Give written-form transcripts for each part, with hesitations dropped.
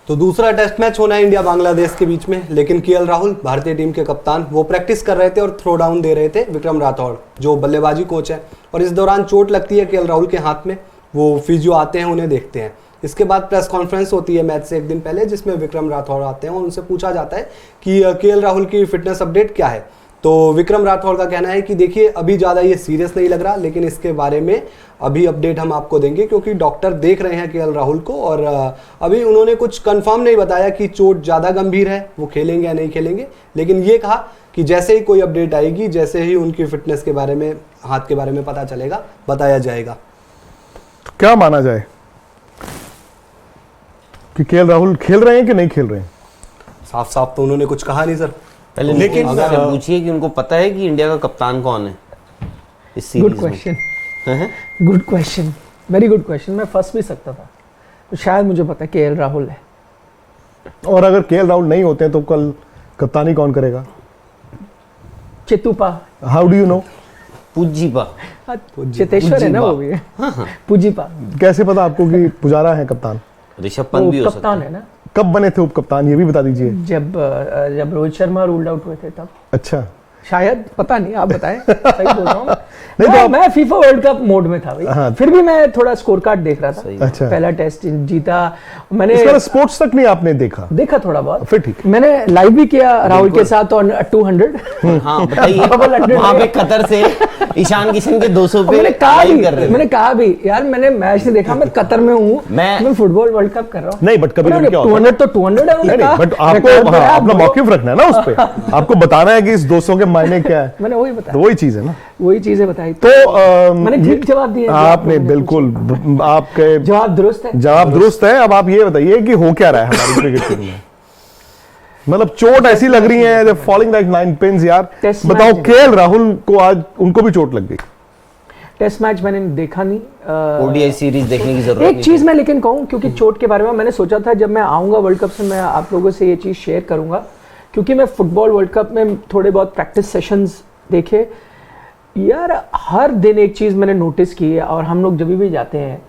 तो दूसरा test match होना है इंडिया बांग्लादेश के बीच में, लेकिन केएल राहुल भारतीय टीम के कप्तान वो प्रैक्टिस कर रहे थे और थ्रो डाउन दे रहे थे विक्रम राठौड़ जो बल्लेबाजी कोच है। और इस दौरान चोट लगती है केएल राहुल के हाथ में, वो फिजियो आते हैं उन्हें देखते हैं। इसके बाद प्रेस कॉन्फ्रेंस होती है मैच से एक दिन पहले, जिसमें विक्रम राठौड़ आते हैं और उनसे पूछा जाता है कि केएल राहुल की फिटनेस अपडेट क्या है। तो विक्रम राठौड़ का कहना है कि देखिए अभी ज़्यादा ये सीरियस नहीं लग रहा, लेकिन इसके बारे में अभी अपडेट हम आपको देंगे क्योंकि डॉक्टर देख रहे हैं केएल राहुल को और अभी उन्होंने कुछ कंफर्म नहीं बताया कि चोट ज़्यादा गंभीर है, वो खेलेंगे या नहीं खेलेंगे। लेकिन ये कहा कि जैसे ही कोई अपडेट आएगी, जैसे ही उनकी फिटनेस के बारे में, हाथ के बारे में पता चलेगा, बताया जाएगा। तो क्या माना जाए कि केएल राहुल खेल रहे हैं कि नहीं खेल रहे हैं? साफ साफ तो उन्होंने कुछ कहा नहीं सर। पहले लेकिन अगर पूछिए कि उनको पता है कि इंडिया का कप्तान कौन है इस सीरीज में। Good question, good question, very good question. मैं फंस भी सकता था, तो शायद मुझे पता है केएल राहुल है। और अगर केएल राहुल नहीं होते हैं तो कल कप्तानी कौन करेगा? चित्तूपा। How do you know? पुजीपा, चेतेश्वर है ना वो भी। पुजीपा। कैसे पता आपको कि पुजारा है कप्तान? ऋषभ पंत भी हो सकता कप्तान है ना। कब बने थे उप कप्तान, ये भी बता दीजिए। जब रोहित शर्मा रूल्ड आउट हुए थे तब। अच्छा, शायद, पता नहीं, आप बताएं। सही बोल रहा हूँ मैं फीफा वर्ल्ड कप मोड में था भाई। हाँ। फिर भी मैं थोड़ा स्कोर कार्ड देख रहा था। अच्छा। पहला टेस्ट जीता मैंने। स्पोर्ट्स तक नहीं आपने देखा थोड़ा बहुत। फिर ठीक। मैंने लाइव भी किया राहुल के साथ और 200। हाँ बताइए, वहाँ पे कतर से ईशान किशन के 200 पे मैंने कहा भी यार मैंने मैच नहीं देखा, मैं कतर में हूँ, मैं फुटबॉल वर्ल्ड कप कर रहा हूँ। नहीं बट कभी 200 तो 200 है। बट आपको अपना मौकिफ रखना है ना उस पे। आपको बताना है कि इस 200 के मायने क्या है। मैंने वही बताया, वही चीज है ना, वही चीजें बताई। तो मैंने ठीक जवाब दिया। आपने बिल्कुल, आपके जवाब दुरुस्त है। जवाब दुरुस्त है। अब आप ये बताइए कि हो क्या रहा है हमारी क्रिकेट टीम में? मतलब चोट ऐसी लग रही है, फॉलिंग लाइक 9 पिन्स यार। बताओ, केएल राहुल को आज उनको भी चोट लग गई। टेस्ट मैच मैंने देखा नहीं, ओडीआई सीरीज देखने की जरूरत नहीं। एक चीज मैं लेकिन कहूं, क्योंकि चोट के बारे में मैंने सोचा था जब मैं आऊंगा वर्ल्ड कप से मैं आप लोगों से ये चीज शेयर करूंगा, क्योंकि मैं फुटबॉल वर्ल्ड कप में थोड़े बहुत प्रैक्टिस सेशंस देखे यार। हर दिन एक चीज मैंने नोटिस की है, और हम लोग जब भी जाते हैं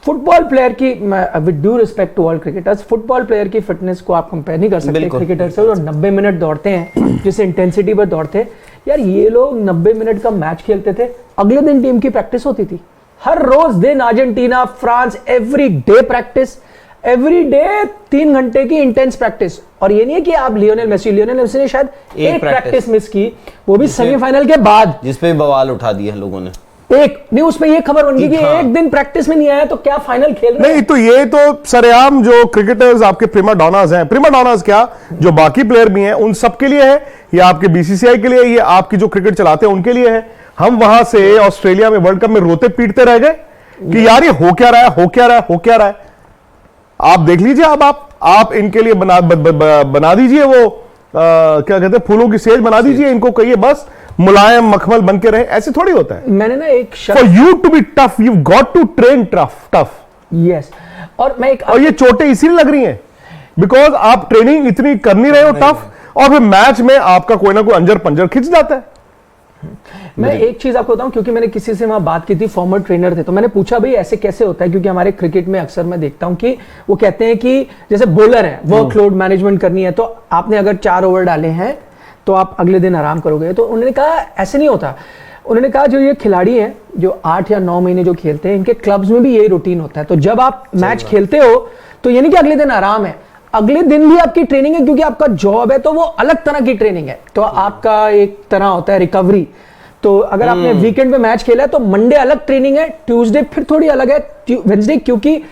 फुटबॉल प्लेयर की, with due respect to all cricketers, football player की फिटनेस को आप कंपेयर नहीं कर सकते क्रिकेटर से। जो 90 मिनट दौड़ते हैं, जिस इंटेंसिटी पर दौड़ते हैं यार, ये लोग 90 मिनट का मैच खेलते थे, अगले दिन टीम की प्रैक्टिस होती थी। हर रोज दिन Argentina, France, every day practice, every day 3 घंटे की इंटेंस प्रैक्टिस। और ये नहीं है कि आप लियोनेल मेसी ने शायद एक प्रैक्टिस मिस की, वो भी सेमीफाइनल के बाद, जिसपे बवाल उठा दिया लोगों ने। एक न्यूज पे ये खबर बन गई कि एक दिन प्रैक्टिस में नहीं आया तो क्या फाइनल खेल रहे हैं? नहीं तो ये तो सरेआम जो क्रिकेटर्स आपके प्रीमा डॉनास हैं, प्रीमा डॉनास क्या, जो बाकी प्लेयर भी हैं उन सब के लिए है, ये आपके बीसीसीआई के लिए, ये आपकी जो क्रिकेट चलाते हैं उनके लिए है। हम वहां से ऑस्ट्रेलिया में वर्ल्ड कप में रोते पीटते रह गए कि यार ये हो क्या रहा है, हो क्या रहा है, हो क्या रहा है। आप देख लीजिए, अब आप इनके लिए बना दीजिए वो क्या कहते हैं, फूलों की सेज बना दीजिए इनको, कहिए बस मुलायम मखमल बन के रहे। ऐसे थोड़ी होता है। मैंने ना एक for you to be tough you got to train tough. Yes. और मैं और ये चोटें इसीलिए लग रही हैं बिकॉज आप ट्रेनिंग इतनी कर नहीं रहे हो टफ, और फिर मैच में आपका कोई ना कोई अंजर पंजर खिंच जाता है। मैं एक चीज आपको बताऊं, क्योंकि मैंने किसी से वहां बात की थी, फॉर्मर ट्रेनर थे, तो मैंने पूछा भाई ऐसे कैसे होता है, क्योंकि हमारे क्रिकेट में अक्सर मैं देखता हूं कि वो कहते हैं कि जैसे बॉलर है, वर्कलोड मैनेजमेंट करनी है, तो आपने अगर 4 ओवर डाले हैं तो आप अगले दिन आराम करोगे। तो उन्होंने कहा ऐसे नहीं होता। उन्होंने कहा जो ये खिलाड़ी हैं जो 8 या 9 महीने जो खेलते हैं, इनके क्लब्स में भी यही रूटीन होता है। तो जब आप मैच खेलते हो तो ये नहीं कि अगले दिन आराम है, अगले दिन भी आपकी ट्रेनिंग है, क्योंकि आपका जॉब है, तो वो अलग तरह की ट्रेनिंग है। तो आपका एक तरह होता है रिकवरी। तो अगर आपने वीकेंड पे मैच खेला है तो मंडे अलग ट्रेनिंग है, ट्यूसडे फिर थोड़ी अलग है, वेडनेसडे, क्योंकि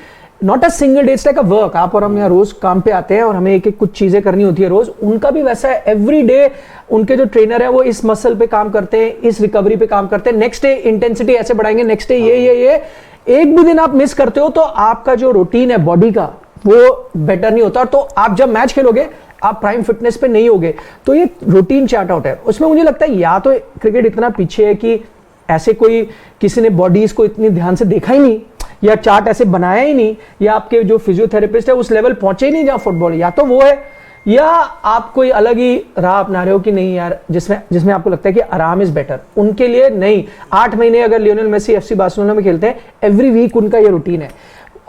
not a single day, it's like a work. आप और हम यहाँ रोज काम पे आते हैं और हमें एक एक कुछ चीजें करनी होती है रोज, उनका भी वैसा है। एवरी डे उनके जो ट्रेनर है वो इस मसल पे काम करते हैं, इस रिकवरी पे काम करते हैं, नेक्स्ट डे इंटेंसिटी ऐसे बढ़ाएंगे, नेक्स्ट डे ये एक भी दिन आप मिस करते हो तो आपका जो रूटीन है बॉडी का वो बेटर नहीं होता। तो आप जब मैच खेलोगे आप प्राइम फिटनेस पे नहीं होगे। तो ये रूटीन चार्ट आउट है, उसमें मुझे लगता है या तो क्रिकेट इतना पीछे है कि ऐसे कोई किसी ने बॉडीज को इतनी ध्यान से देखा ही नहीं, या चार्ट ऐसे बनाया ही नहीं, या आपके जो फिजियोथेरेपिस्ट है उस लेवल पहुंचे ही नहीं जहां फुटबॉल, या तो वो है, या आप कोई अलग ही राह अपना रहे हो कि नहीं यार जिसमें आपको लगता है कि आराम इज बेटर। उनके लिए नहीं। 8 महीने अगर लियोनेल मेसी एफसी बार्सिलोना में खेलते हैं, एवरी वीक उनका ये रूटीन है।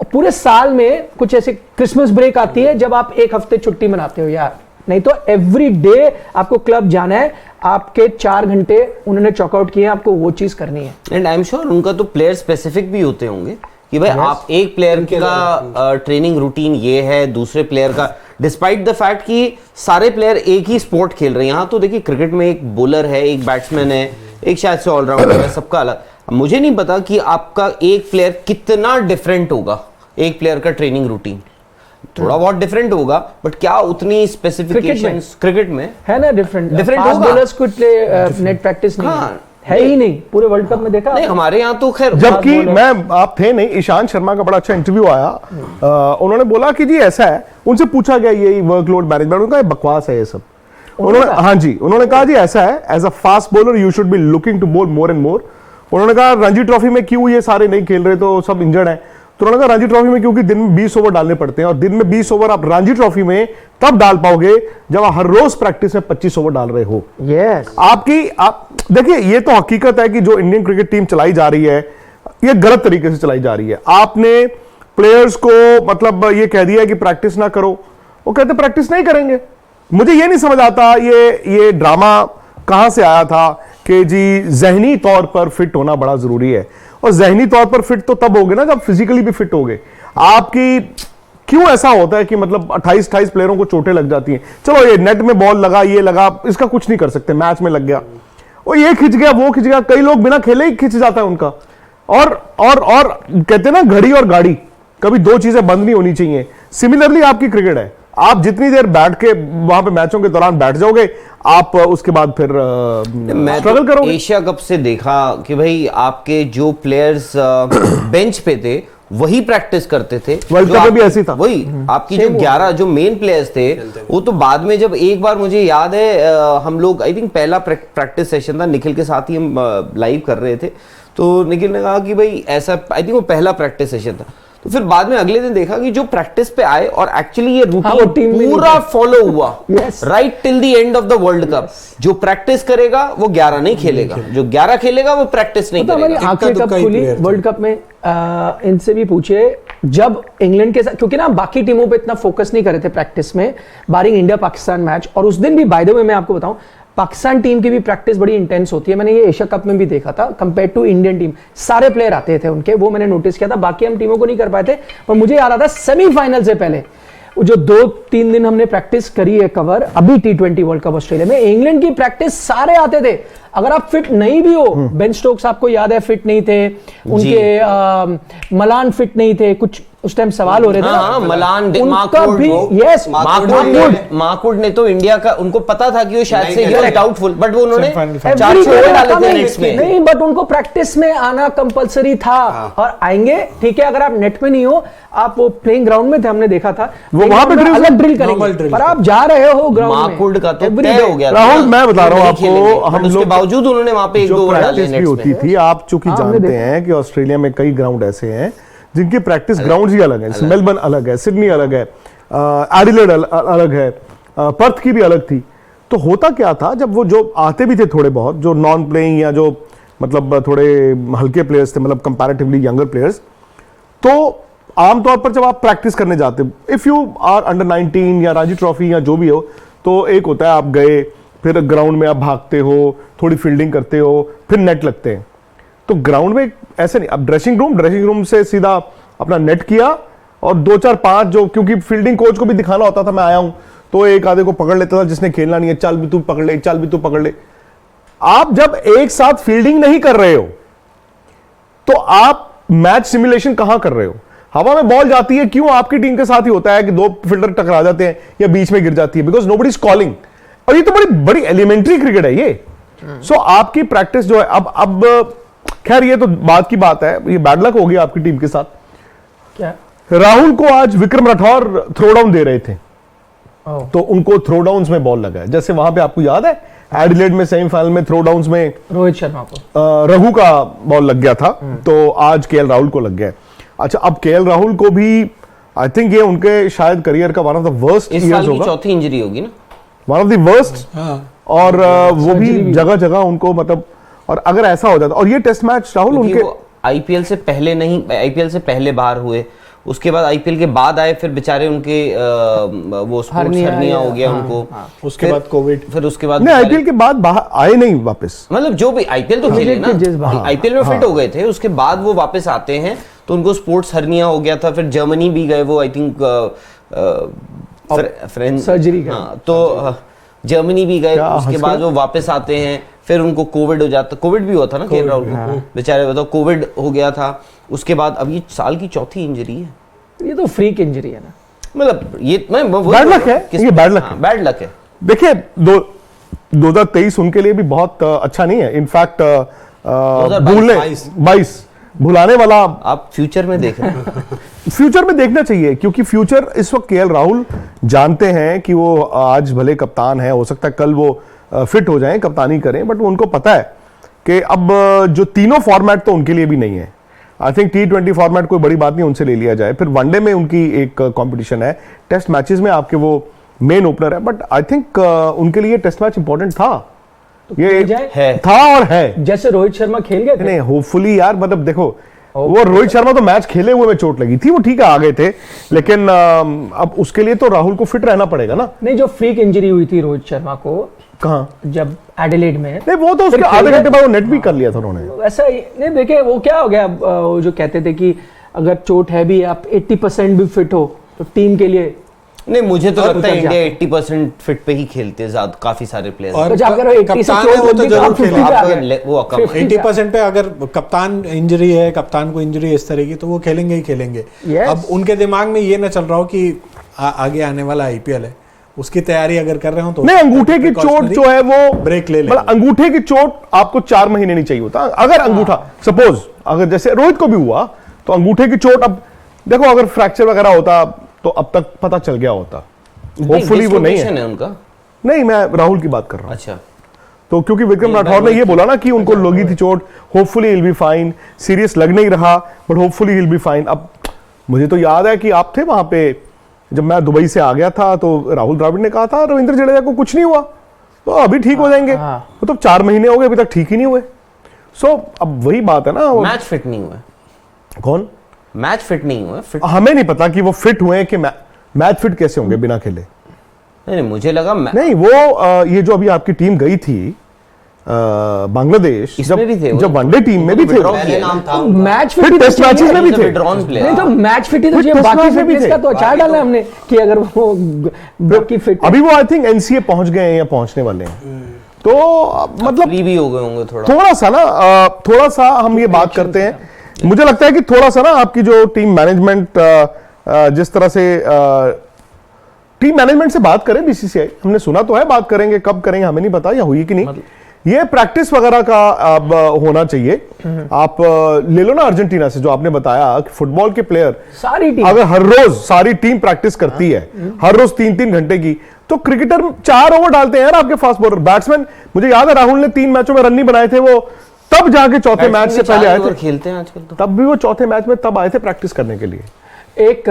पूरे साल में कुछ ऐसे क्रिसमस ब्रेक आती है जब आप एक हफ्ते छुट्टी मनाते हो यार, नहीं तो एवरी डे आपको क्लब जाना है, आपके 4 घंटे उन्होंने चॉकआउट किए, आपको वो चीज करनी है। एंड आई एम श्योर उनका तो प्लेयर स्पेसिफिक भी होते होंगे कि भाई आप एक प्लेयर का ट्रेनिंग रूटीन ये है, दूसरे प्लेयर का, डिस्पाइट द फैक्ट कि सारे प्लेयर एक ही स्पोर्ट खेल रहे हैं। यहाँ तो देखिए क्रिकेट में एक बॉलर है, एक बैट्समैन है, एक शायद से ऑलराउंडर है, सबका अलग। मुझे नहीं पता कि आपका एक प्लेयर कितना डिफरेंट होगा, एक प्लेयर का ट्रेनिंग रूटीन थोड़ा बहुत डिफरेंट होगा, बट क्या उतनी स्पेसिफिकेशंस क्रिकेट में है ना डिफरेंट होगा। Bowlers could play net practice नहीं है ही नहीं पूरे वर्ल्ड कप में देखा नहीं, हमारे यहाँ तो खैर। जबकि आप थे नहीं, ईशांत शर्मा का बड़ा अच्छा इंटरव्यू आया, उन्होंने बोला कि जी ऐसा है, उनसे पूछा गया ये वर्कलोड मैनेजमेंट, उनका बकवास है ये सब। उन्होंने हाँ जी, उन्होंने कहा जी ऐसा है, as a fast bowler you should be looking to bowl more and more. उन्होंने कहा रणजी ट्रॉफी में क्यों ये सारे नहीं खेल रहे, तो सब इंजर्ड है। तो उन्होंने कहा रणजी ट्रॉफी में क्योंकि दिन में 20 ओवर डालने पड़ते हैं, और दिन में 20 ओवर आप रणजी ट्रॉफी में तब डाल पाओगे जब आप हर रोज प्रैक्टिस में 25 ओवर डाल रहे हो। आप देखिए, ये तो हकीकत है कि जो इंडियन क्रिकेट टीम चलाई जा रही है ये गलत तरीके से चलाई जा रही है। आपने प्लेयर्स को मतलब ये कह दिया कि प्रैक्टिस ना करो, वो कहते प्रैक्टिस नहीं करेंगे। मुझे ये नहीं समझ आता ये ड्रामा कहां से आया था कि जी जहनी तौर पर फिट होना बड़ा जरूरी है, और जहनी तौर पर फिट तो तब होगे ना जब फिजिकली भी फिट होगे। आपकी क्यों ऐसा होता है कि मतलब 28 प्लेयरों को चोटें लग जाती हैं। चलो ये नेट में बॉल लगा, ये लगा, इसका कुछ नहीं कर सकते, मैच में लग गया, और ये खिंच गया, वो खिंच गया, कई लोग बिना खेले ही खिंच जाता है उनका। और कहते हैं ना घड़ी और गाड़ी, कभी दो चीजें बंद नहीं होनी चाहिए। सिमिलरली आपकी क्रिकेट है, आप जितनी देर बैठ के वहां पे मैचों के दौरान बैठ जाओगे, आप उसके बाद फिर स्ट्रगल करोगे। एशिया कप से देखा कि भाई आपके जो प्लेयर्स बेंच पे थे वही प्रैक्टिस करते थे। वर्ल्ड कप में भी ऐसी था, वही आपकी जो 11 जो मेन प्लेयर्स थे, वो तो बाद में जब एक बार मुझे याद है हम लोग आई थिंक पहला प्रैक्टिस सेशन था, निखिल के साथ ही हम लाइव कर रहे थे, तो निखिल ने कहा कि भाई ऐसा, आई थिंक वो पहला प्रैक्टिस सेशन था। तो फिर बाद में अगले दिन देखा कि जो प्रैक्टिस पे आए और एक्चुअली ये रूटीन पूरा फॉलो हुआ right till the end of the world cup. जो प्रैक्टिस करेगा वो 11 नहीं खेलेगा, जो 11 खेलेगा वो प्रैक्टिस नहीं करेगा। आखिरी कप खुली वर्ल्ड कप में, इनसे भी पूछिए जब इंग्लैंड के साथ, क्योंकि ना बाकी टीमों पे इतना फोकस नहीं कर रहे थे प्रैक्टिस में, बारिंग इंडिया पाकिस्तान मैच, और उस दिन भी बाय द वे मैं आपको बताऊं पाकिस्तान टीम की भी प्रैक्टिस बड़ी इंटेंस होती है। मैंने ये एशिया कप में भी देखा था, कंपेयर टू इंडियन टीम सारे प्लेयर आते थे उनके, वो मैंने नोटिस किया था। बाकी हम टीमों को नहीं कर पाए थे। और मुझे याद आता सेमीफाइनल से पहले जो 2-3 दिन हमने प्रैक्टिस करी है कवर, अभी T20 वर्ल्ड कप ऑस्ट्रेलिया में, इंग्लैंड की प्रैक्टिस सारे आते थे। अगर आप फिट नहीं भी हो, बेन स्टोक्स आपको याद है फिट नहीं थे, उनके मलान फिट नहीं थे, कुछ उस टाइम सवाल हो रहे थे। हाँ, मलान माकुड ने तो इंडिया का, उनको पता था कि वो शायद से ये डाउटफुल, बट वो उन्होंने 4 छोड़ डाले थे नेट्स में। नहीं, बट उनको प्रैक्टिस में आना कंपलसरी था। और आएंगे, ठीक है, अगर आप नेट में नहीं हो, आप वो प्लेइंग ग्राउंड में थे, हमने देखा था, वो वहां पे अलग ड्रिल करेंगे, पर आप जा रहे हो ग्राउंड में। माकुड का तो तय हो गया। राहुल मैं बता रहा हूं आपको, हम उसके बावजूद उन्होंने वहां पे 1-2 ओवर डाले नेट्स होती थी। आप चूंकि जानते हैं कि ऑस्ट्रेलिया में कई ग्राउंड ऐसे हैं जिनकी प्रैक्टिस ग्राउंड ही अलग है। मेलबर्न अलग है, सिडनी अलग है, एडिलेड अलग है, पर्थ की भी अलग थी। तो होता क्या था, जब वो जो आते भी थे थोड़े बहुत, जो नॉन प्लेइंग या जो मतलब थोड़े हल्के प्लेयर्स थे, मतलब कंपैरेटिवली यंगर प्लेयर्स, तो आमतौर पर जब आप प्रैक्टिस करने जाते, इफ यू आर अंडर 19 या रणजी ट्रॉफी या जो भी हो, तो एक होता है आप गए, फिर ग्राउंड में आप भागते हो, थोड़ी फील्डिंग करते हो, फिर नेट लगते हैं। तो ग्राउंड में ऐसे नहीं, अब ड्रेसिंग रूम से सीधा अपना नेट किया, और 2-4-5 जो, क्योंकि फील्डिंग कोच को भी दिखाना होता था मैं आया हूं, तो एक आधे को पकड़ लेता था जिसने खेलना नहीं है, चल भी तू पकड़ ले, चल भी तू पकड़ ले। आप जब एक साथ फील्डिंग नहीं कर रहे हो तो आप मैच सिमुलेशन कहां कर रहे हो? हवा में बॉल जाती है, क्यों आपकी टीम के साथ ही होता है कि 2 फील्डर टकरा जाते हैं या बीच में गिर जाती है, बिकॉज नोबडी इज कॉलिंग। और ये तो बड़ी एलिमेंट्री क्रिकेट है ये। सो आपकी प्रैक्टिस जो है, अब खैर ये तो बात की बात है, ये बैड लक हो गया आपकी टीम के साथ। क्या राहुल को आज विक्रम राठौर थ्रो डाउन दे रहे थे, तो उनको थ्रो डाउन्स में बॉल लगा है। जैसे वहां पे आपको याद है एडिलेड में सेमीफाइनल में थ्रो डाउन्स में रोहित शर्मा को रघु का बॉल लग गया था, तो आज केएल राहुल को लग गया। अच्छा, अब केएल राहुल को भी आई थिंक ये उनके शायद करियर का one of the worst years होगा, चौथी इंजरी होगी ना, वन ऑफ द वर्स्ट। और वो भी जगह जगह उनको, मतलब, और अगर ऐसा हो जाता, और ये टेस्ट मैच राहुल उनके आईपीएल से पहले नहीं, आईपीएल से पहले बाहर हुए, उसके बाद आईपीएल के बाद आए, फिर बेचारे उनके वो स्पोर्ट्स हर्निया हो गया उनको, उसके बाद कोविड, फिर उसके बाद नहीं आईपीएल के बाद बाहर आए नहीं वापस, मतलब जो भी आईपीएल तो खेले ना, आईपीएल में फिट हो गए थे, उसके बाद वो वापस आते हैं तो उनको स्पोर्ट्स हर्निया हो गया था, फिर जर्मनी भी गए वो, आई थिंक फ्रेंच सर्जरी का, तो जर्मनी भी गए, उसके बाद वो वापस आते हैं, फिर उनको कोविड हो जाता, कोविड भी हुआ था ना केएल राहुल को, बेचारे बताओ कोविड हो गया था, उसके बाद अब ये साल की चौथी इंजरी है, ये तो फ्रीक इंजरी है ना, मतलब ये मैं बैड लक है, ये बैड लक है, बैड लक है। देखिए 2023 उनके लिए भी बहुत अच्छा नहीं है, इनफैक्ट 22 भुलाने वाला आप फ्यूचर में देख रहे हैं। फ्यूचर में देखना चाहिए, क्योंकि फ्यूचर इस वक्त केएल राहुल जानते हैं कि वो आज भले कप्तान है, हो सकता है कल वो फिट हो जाएं, कप्तानी करें, बट उनको पता है कि अब जो तीनों फॉर्मेट तो उनके लिए भी नहीं है। आई थिंक T20 फॉर्मेट कोई बड़ी बात नहीं, उनसे ले लिया जाए, फिर वनडे में उनकी एक कंपटीशन है, टेस्ट मैचेस में आपके वो मेन ओपनर है, बट आई थिंक उनके लिए टेस्ट मैच इंपॉर्टेंट था, तो ये है, था और है। जैसे रोहित शर्मा खेल गए थे, नहीं होपफुली यार, मतलब देखो वो रोहित शर्मा तो मैच खेले हुए में चोट लगी थी, वो ठीक है आ गए थे, लेकिन अब उसके लिए तो राहुल को फिट रहना पड़ेगा ना। नहीं जो फ्रीक इंजरी हुई थी रोहित शर्मा को, कहाँ, जब एडिलेड में, नहीं वो तो उसके आधे घंटे बाद वो नेट भी कर लिया था उन्होंने, ऐसा ही नहीं, देखे वो क्या हो गया, वो जो कहते थे कि अगर चोट है भी, आप 80% भी फिट हो तो टीम के लिए, नहीं मुझे तो लगता है इंडिया 80% फिट पे ही खेलते हैं, ज्यादा काफी सारे प्लेयर्स, और कप्तान है वो तो जरूर खेलेंगे, वो 80% पे अगर कप्तान इंजरी है, कप्तान को इंजरी इस तरह की, तो वो खेलेंगे ही खेलेंगे। अब उनके दिमाग में ये ना चल रहा हो कि आगे आने वाला आईपीएल है, उसकी तैयारी अगर कर रहे हो तो नहीं, अंगूठे की चोट जो है वो ब्रेक ले ले, मतलब अंगूठे की चोट आपको 4 महीने नहीं चाहिए होता, अगर अंगूठा सपोज अगर जैसे रोहित को भी हुआ तो अंगूठे की चोट, अब देखो अगर फ्रैक्चर वगैरह होता तो अब तक पता चल गया होता, होपफुली वो नहीं है उनका, नहीं मैं राहुल की बात कर रहा हूं। अच्छा, तो क्योंकि विक्रम राठौर ने ये बोला ना कि उनको लगी थी चोट, hopefully will be fine, serious लग नहीं रहा but hopefully will be fine. अब मुझे तो याद है कि आप थे वहां पे जब मैं दुबई से आ गया था, तो राहुल द्रविड़ ने कहा था रविंद्र जडेजा को कुछ नहीं हुआ, तो अभी ठीक हो जाएंगे, मतलब 4 महीने हो गए अभी तक ठीक ही नहीं हुए। सो अब वही बात है ना, मैच फिट नहीं हुआ, कौन मैच फिट नहीं हुआ, फिट हमें नहीं पता कि वो फिट हुए कि मैच फिट कैसे होंगे बिना खेले। नहीं मुझे लगा नहीं वो ये जो अभी आपकी टीम गई थी बांग्लादेश, जब वनडे टीम में भी थे, मैच फिर टेस्ट मैचेस में भी थे, नहीं तो मैच फिट ही तो चाहिए, बाकी फिटनेस का तो अचार डाला हमने कि अगर वो बाकी फिट, अभी वो आई थिंक एनसीए पहुंच गए हैं या पहुंचने वाले हैं, तो मतलब भी हो गए होंगे थोड़ा सा ना, थोड़ा सा हम ये बात करते हैं, मुझे लगता है कि थोड़ा सा ना आपकी जो टीम मैनेजमेंट जिस तरह से टीम मैनेजमेंट से बात करें बीसीसीआई, हमने सुना तो है, बात करेंगे, कब करेंगे हमें नहीं पता, या हुई कि नहीं, ये प्रैक्टिस वगैरह का अब होना चाहिए। आप ले लो ना अर्जेंटीना से, जो आपने बताया कि फुटबॉल के प्लेयर सारी टीम अगर हर रोज सारी टीम प्रैक्टिस करती है, हर रोज 3-3 घंटे की, तो क्रिकेटर 4 ओवर डालते हैं यार आपके फास्ट बॉलर, बैट्समैन, मुझे याद है राहुल ने 3 मैचों में रन नहीं बनाए थे, वो तब जाके चौथे मैच से पहले आए थे, खेलते हैं आजकल तो, तब भी वो चौथे मैच में तब आए थे प्रैक्टिस करने के लिए। एक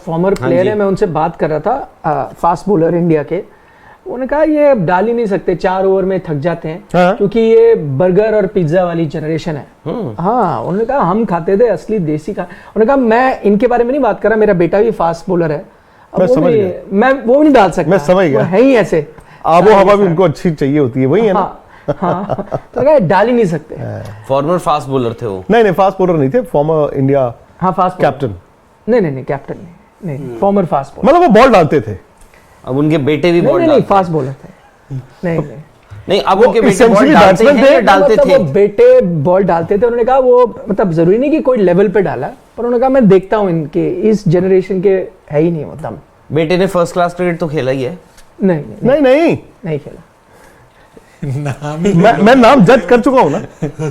फॉर्मर प्लेयर है, मैं उनसे बात कर रहा था, फास्ट बॉलर इंडिया के, उन्होंने कहा ये डाल ही नहीं सकते, 4 ओवर में थक जाते हैं, क्योंकि ये बर्गर और पिज्जा वाली जनरेशन है। हाँ, उन्होंने कहा हम खाते थे असली देसी का, उन्होंने कहा मैं इनके बारे में नहीं बात कर रहा, मेरा बेटा भी फास्ट बॉलर है, मैं वो नहीं डाल सकता, मैं समझ गया, है ही ऐसे, आबो हवा भी उनको अच्छी चाहिए होती है, वही है ना। हाँ, तो कहा डाल ही नहीं सकते। फॉर्मर फास्ट बॉलर थे वो? नहीं फास्ट बॉलर नहीं थे, फॉर्मर इंडिया फास्ट कैप्टन, नहीं कैप्टन नहीं, फॉर्मर फास्ट बॉलर, मतलब वो बॉल डालते थे। अब उनके बेटे भी बॉल नहीं फास्ट बॉलर थे, नहीं अब उनके बेटे बॉल डालते थे, डालते थे, बेटे बॉल डालते थे, उन्होंने कहा वो मतलब जरूरी नहीं कि कोई लेवल पे डाला, पर उन्होंने कहा मैं देखता हूँ इनके इस जनरेशन के है ही नहीं, मतलब बेटे ने फर्स्ट क्लास क्रिकेट तो खेला ही है? नहीं खेला। मैं नाम जज कर चुका हूं ना।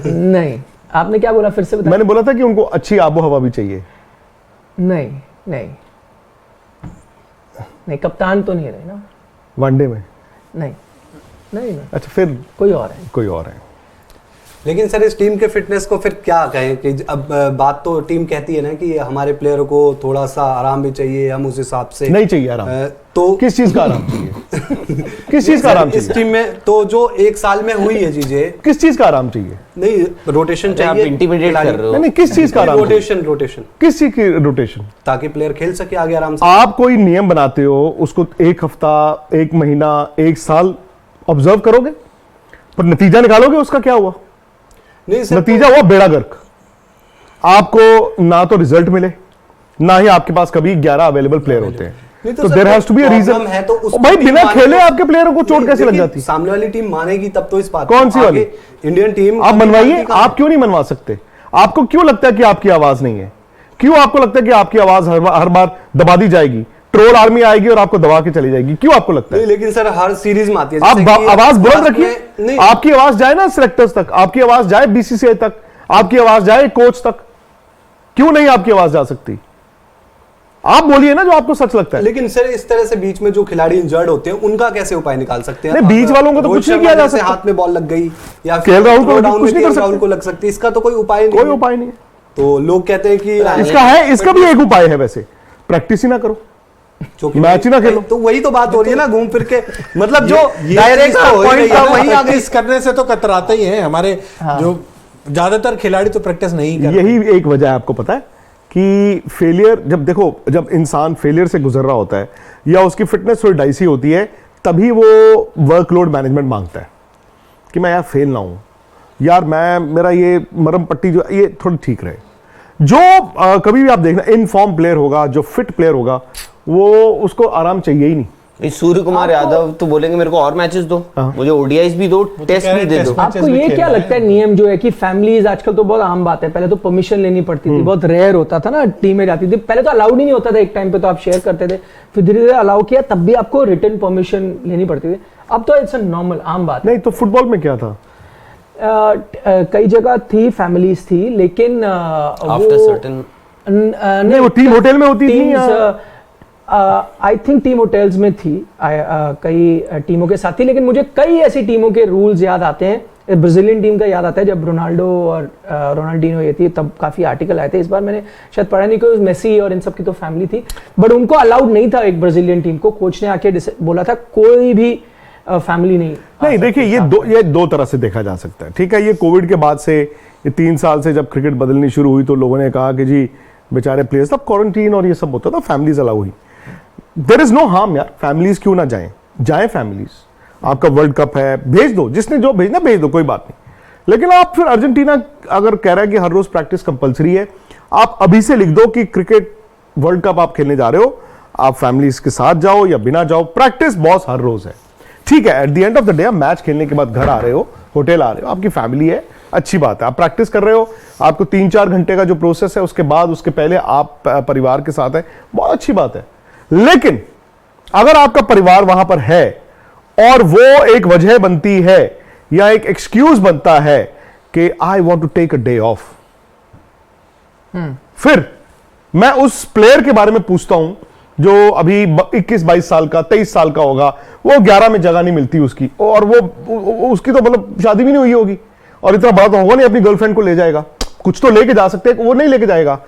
नहीं, आपने क्या बोला फिर से बताइए? मैंने बोला था कि उनको अच्छी आबो हवा भी चाहिए। नहीं, कप्तान तो नहीं रहे ना वनडे में। नहीं। अच्छा, फिर कोई और है। लेकिन सर इस टीम के फिटनेस को फिर क्या कहें कि अब बात तो टीम कहती है ना कि हमारे प्लेयर को थोड़ा सा आराम भी चाहिए, हम उस हिसाब से नहीं चाहिए आराम। तो किस चीज का आराम चाहिए? किस चीज का आराम चाहिए इस टीम में? तो जो एक साल में हुई है चीजें, किस चीज का आराम चाहिए? नहीं रोटेशन आप चाहिए, इंटिमिडेट कर रहे हो। नहीं, किस चीज का आराम चाहिए? रोटेशन किस चीज की रोटेशन? ताकि प्लेयर खेल सके आगे आराम से। आप कोई नियम बनाते हो, उसको एक हफ्ता, एक महीना, एक साल ऑब्जर्व करोगे, पर नतीजा निकालोगे उसका क्या हुआ? नहीं सर, नतीजा हुआ बेड़ा गर्क। आपको ना तो रिजल्ट मिले, ना ही आपके पास कभी 11 अवेलेबल प्लेयर होते हैं। नहीं तो sir, there has to be a reason problem है तो उसको भाई, टीम बिना माने खेले तो- आपके प्लेयरों को चोट नहीं, कैसे लग लेकिन जाती? सामने वाली टीम मानेगी तब तो इस बात कौन सी वाली? इंडियन टीम आप मनवाइए। आप क्यों नहीं मनवा सकते? आपको क्यों लगता है कि आपकी आवाज नहीं है? क्यों आपको लगता है कि आपकी आवाज हर बार दबा दी जाएगी? ट्रोल आर्मी आएगी और आपको दबा के चली जाएगी? क्यों आपको लगता है? नहीं, लेकिन सर हर सीरीज में आती है। आप जैसे कि आवाज बुलंद लास्ट रखिए। में- नहीं, आपकी आवाज जाए ना सिलेक्टर्स तक, आपकी आवाज जाए बीसीसीआई तक, आपकी आवाज जाए कोच तक। क्यों नहीं आपकी आवाज जा सकती? आप बोलिए ना जो आपको सच लगता है। लेकिन सर इस तरह से बीच में जो खिलाड़ी इंजर्ड होते हैं उनका कैसे उपाय निकाल सकते हैं? नहीं, बीच वालों को तो रोहित कुछ नहीं शर्मा किया जा जैसे सकता। हाथ में बॉल लग गई या केएल राहुल को थ्रो डाउन कुछ में नहीं कर केएल राहुल सकते। को लग सकती, इसका तो कोई उपाय नहीं कोई है। उपाय नहीं है। तो लोग कहते हैं कि इसका है, इसका भी एक उपाय है वैसे, प्रैक्टिस ही ना करो, क्योंकि मैच ही ना खेलो। तो वही तो बात हो रही है ना, घूम फिर के मतलब जो ये डायरेक्ट चीज तो पॉइंट था वही आ गई। प्रैक्टिस करने से तो कतराते ही हैं हमारे जो ज्यादातर खिलाड़ी तो प्रैक्टिस नहीं करते। यही एक वजह है, आपको पता है कि फेलियर, जब देखो जब इंसान फेलियर से गुजर रहा होता है या उसकी फिटनेस थोड़ी डाइसी होती है, तभी वो वर्कलोड मैनेजमेंट मांगता है कि मैं यार फेल ना हूं, यार मैं मेरा ये मरम पट्टी जो ये थोड़ी ठीक रहे। जो कभी भी आप देखना इन फॉर्म प्लेयर होगा, जो फिट प्लेयर होगा, वो उसको आराम चाहिए ही नहीं। नहीं, सूर्य कुमार यादव तो बोलेंगे मेरे को और मैचेस दो, मुझे ओडीआईज भी दो, टेस्ट भी दे दो। आपको ये क्या लगता है नियम जो है कि फैमिलीज, आजकल तो बहुत आम बात है, पहले तो परमिशन लेनी पड़ती थी, बहुत रेयर होता था ना, टीम में जाती थी, पहले तो अलाउड ही नहीं होता था, एक टाइम पे तो आप शेयर करते थे, फिर धीरे धीरे अलाउ किया, तब भी आपको रिटर्न परमिशन लेनी पड़ती थी। अब तो इट्स नॉर्मल, आम बात है। नहीं तो फुटबॉल में क्या था? कई जगह थी, फैमिलीज थी, लेकिन आफ्टर सर्टेन नहीं, वो टीम होटल में होती थी या? आई थिंक टीम होटल्स में थी, कई टीमों के साथ थी, लेकिन मुझे कई ऐसी टीमों के रूल्स याद आते हैं। ब्राजीलियन टीम का याद आता है, जब रोनाल्डो और रोनाल्डिनो ये थी, तब काफी आर्टिकल आए थे। इस बार मैंने शायद पढ़ा नहीं कि मेसी और इन सब की तो फैमिली थी, बट उनको अलाउड नहीं था एक ब्राजीलियन टीम को। कोच ने आके बोला था कोई भी फैमिली नहीं। देखिए ये दो तरह से देखा जा सकता है, ठीक है। ये कोविड के बाद से, ये 3 साल से जब क्रिकेट बदलनी शुरू हुई तो लोगों ने कहा कि जी बेचारे प्लेयर्स, तब क्वारंटीन और ये सब होता था, फैमिलीज अलाउ हुई। देयर इज नो हार्म यार, फैमिलीज क्यों ना जाएं फैमिलीज। आपका वर्ल्ड कप है, भेज दो, जिसने जो भेजना भेज दो, कोई बात नहीं। लेकिन आप फिर अर्जेंटीना अगर कह रहा है कि हर रोज प्रैक्टिस कंपलसरी है, आप अभी से लिख दो कि क्रिकेट वर्ल्ड कप आप खेलने जा रहे हो, आप फैमिलीज के साथ जाओ या बिना जाओ, प्रैक्टिस बॉस हर रोज है, ठीक है। At the end of the day, match खेलने के बाद घर आ रहे हो, होटल आ रहे हो, आपकी फैमिली है, अच्छी बात है। आप प्रैक्टिस कर रहे हो, आपको 3-4 घंटे का जो प्रोसेस है, उसके बाद उसके पहले आप परिवार के साथ है, बहुत अच्छी बात है। लेकिन अगर आपका परिवार वहां पर है और वो एक वजह बनती है या एक एक्सक्यूज बनता है कि I want to take a day off, फिर मैं उस प्लेयर के बारे में पूछता हूं जो अभी 21-22 साल का, 23 साल का होगा, वो 11 में जगह नहीं मिलती उसकी, और वो उसकी तो मतलब शादी भी नहीं हुई होगी, और इतना बड़ा तो होगा नहीं अपनी गर्लफ्रेंड को ले जाएगा, कुछ तो लेके जा सकते हैं, वो नहीं लेके जाएगा,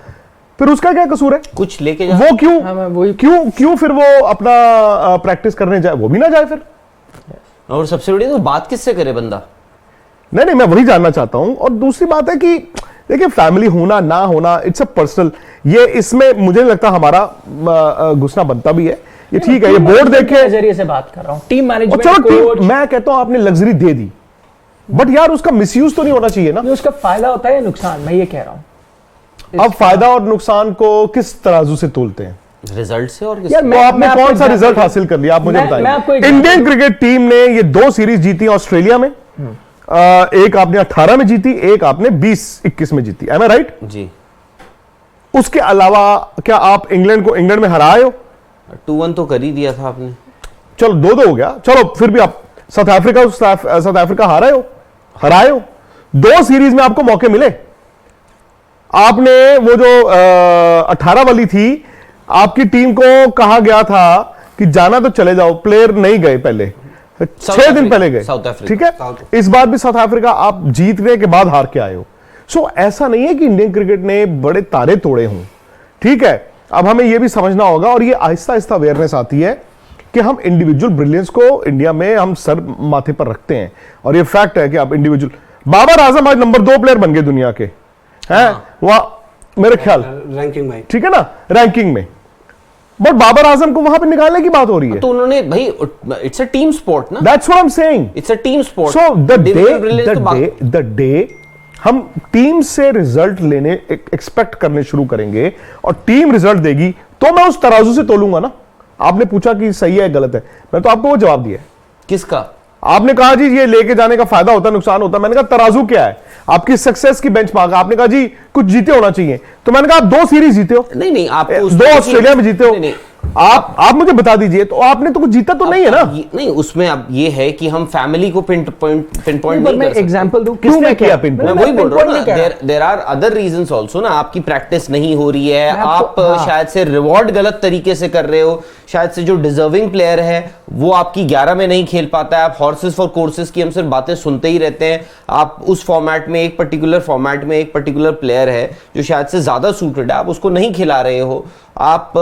फिर उसका क्या कसूर है? कुछ लेके वो क्यों वही क्यों फिर वो अपना प्रैक्टिस करने जाए, वो भी ना जाए फिर। और सबसे बड़ी तो बात किससे करे बंदा? नहीं, मैं वही जानना चाहता हूं। और दूसरी बात है कि देखिए, फैमिली होना ना होना, इट्स अ पर्सनल, ये इसमें मुझे नहीं लगता हमारा घुसना बनता भी है। ये ठीक है, ये बोर्ड देखे नजरिए से बात कर रहा हूं, टीम मैनेजमेंट, चलो मैं कहता हूं आपने लग्जरी दे दी, बट यार उसका मिसयूज तो नहीं होना चाहिए ना। उसका फायदा होता है या नुकसान, मैं ये कह रहा हूं। अब फायदा और नुकसान को किस तराजू से तोलते हैं? रिजल्ट से और यार, तो आपने कौन सा रिजल्ट हासिल कर लिया, आप मुझे बताइए। इंडियन क्रिकेट टीम ने ये 2 सीरीज जीती ऑस्ट्रेलिया में, एक आपने 18 में जीती, एक आपने 20-21 में जीती, एम आई राइट जी। उसके अलावा क्या आप इंग्लैंड को इंग्लैंड में हराए हो? 2-1 तो कर ही दिया था आपने। चलो 2-2 हो गया, चलो फिर भी आप साउथ अफ्रीका हराए हो। 2 सीरीज में आपको मौके मिले, आपने वो जो 18 वाली थी, आपकी टीम को कहा गया था कि जाना तो चले जाओ, प्लेयर नहीं गए पहले, 6 दिन पहले गए, साउथ अफ्रीका। ठीक है, इस बार भी साउथ अफ्रीका आप जीतने के बाद हार के आए हो। सो ऐसा नहीं है कि इंडियन क्रिकेट ने बड़े तारे तोड़े हों, ठीक है। अब हमें यह भी समझना होगा, और ये आहिस्ता आहिस्ता अवेयरनेस आती है कि हम इंडिविजुअल ब्रिलियंस को इंडिया में हम सर माथे पर रखते हैं, और ये फैक्ट है कि आप इंडिविजुअल, बाबर आजम आज नंबर 2 प्लेयर बन गए दुनिया के, हैं वहां मेरे ख्याल रैंकिंग में, ठीक है ना, रैंकिंग में, बट बाबर आजम को वहां पे निकालने की बात हो रही है। तो उन्होंने भाई, इट्स अ टीम स्पोर्ट ना, that's what I am saying, it's a team sport. So the day हम टीम से रिजल्ट लेने एक्सपेक्ट करने शुरू करेंगे और टीम रिजल्ट देगी, तो मैं उस तराजू से तोलूंगा ना। आपने पूछा कि सही है गलत है, मैं तो आपको वो जवाब दिया। किसका? आपने कहा जी ये लेके जाने का फायदा होता है, नुकसान होता है। मैंने कहा तराजू क्या है, आपकी सक्सेस की बेंचमार्क। आपने कहा जी कुछ जीते होना चाहिए, तो मैंने कहा आप 2 सीरीज जीते हो, नहीं आप 2 ऑस्ट्रेलिया में जीते हो। नहीं, आप मुझे बता दीजिए, तो आपने तो कुछ जीता तो नहीं है ना। नहीं, उसमें अब ये है कि हम फैमिली को पिन पॉइंट नहीं कर सकते। एग्जांपल दूं, किसने किया पिन मैं वही बोल रहा हूँ ना, there are other reasons also ना। आपकी प्रैक्टिस नहीं हो रही है, आप शायद से रिवॉर्ड गलत तरीके से कर रहे हो, शायद से जो डिजर्विंग प्लेयर है वो आपकी 11 में नहीं खेल पाता है। आप हॉर्सेस फॉर कोर्सेस की हम सिर्फ बातें सुनते ही रहते हैं। आप उस फॉर्मेट में, एक पर्टिकुलर फॉर्मेट में एक पर्टिकुलर प्लेयर है जो शायद से ज्यादा सूटेड है, आप उसको नहीं खिला रहे हो। आप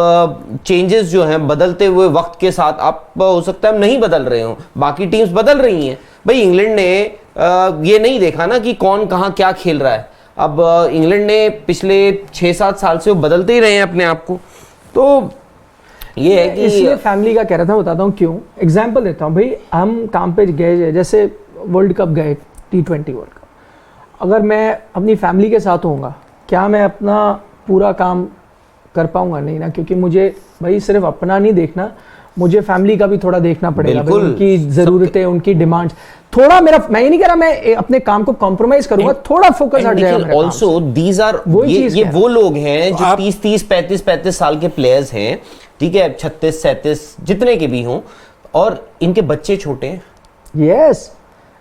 चेंजेस जो हैं बदलते हुए वक्त के साथ, आप हो सकता है नहीं बदल रहे हो, बाकी टीम्स बदल रही हैं। भाई इंग्लैंड ने ये नहीं देखा ना कि कौन कहां क्या खेल रहा है। अब इंग्लैंड ने पिछले 6-7 साल से वो बदलते ही रहे हैं अपने आप को। तो ये है कि इसलिए फैमिली का कह रहा था, बताता हूँ क्यों। एग्जाम्पल देता हूँ भाई, हम काम पे गए, जैसे वर्ल्ड कप गए, T20 वर्ल्ड कप, अगर मैं अपनी फैमिली के साथ होऊंगा, क्या मैं अपना पूरा काम कर पाऊंगा? नहीं ना, क्योंकि मुझे भाई सिर्फ अपना नहीं देखना, मुझे फैमिली का भी थोड़ा देखना पड़ेगा। भाई उनकी जरूरतें, उनकी डिमांड्स, थोड़ा मेरा, मैं ये नहीं कह रहा मैं अपने काम को कॉम्प्रोमाइज करूंगा, थोड़ा फोकस हट जाएगा। ऑल्सो दीज आर, ये वो लोग हैं जो 30-30, 35-35 साल के प्लेयर्स हैं, ठीक है, 36-37 जितने के भी हों, और इनके बच्चे छोटे हैं। Yes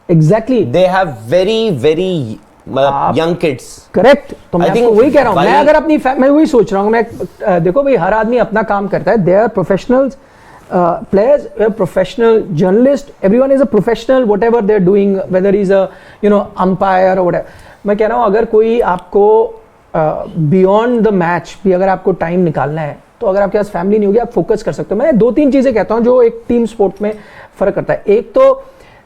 exactly, they have very young kids. Correct. तो मैं आपको वही कह रहा हूं, मैं अगर अपनी मैं वही सोच रहा हूं, मैं देखो भाई हर आदमी अपना काम करता है, they are professionals players, professional journalist, everyone is a professional whatever they're doing, whether he's a umpire or whatever। मैं कह रहा हूं अगर कोई आपको बियॉन्ड द मैच भी अगर आपको टाइम निकालना है, तो अगर आपके पास फैमिली नहीं होगी, आप फोकस कर सकते हो। मैं 2-3 चीजें कहता हूं जो एक टीम स्पोर्ट में फर्क करता है। एक तो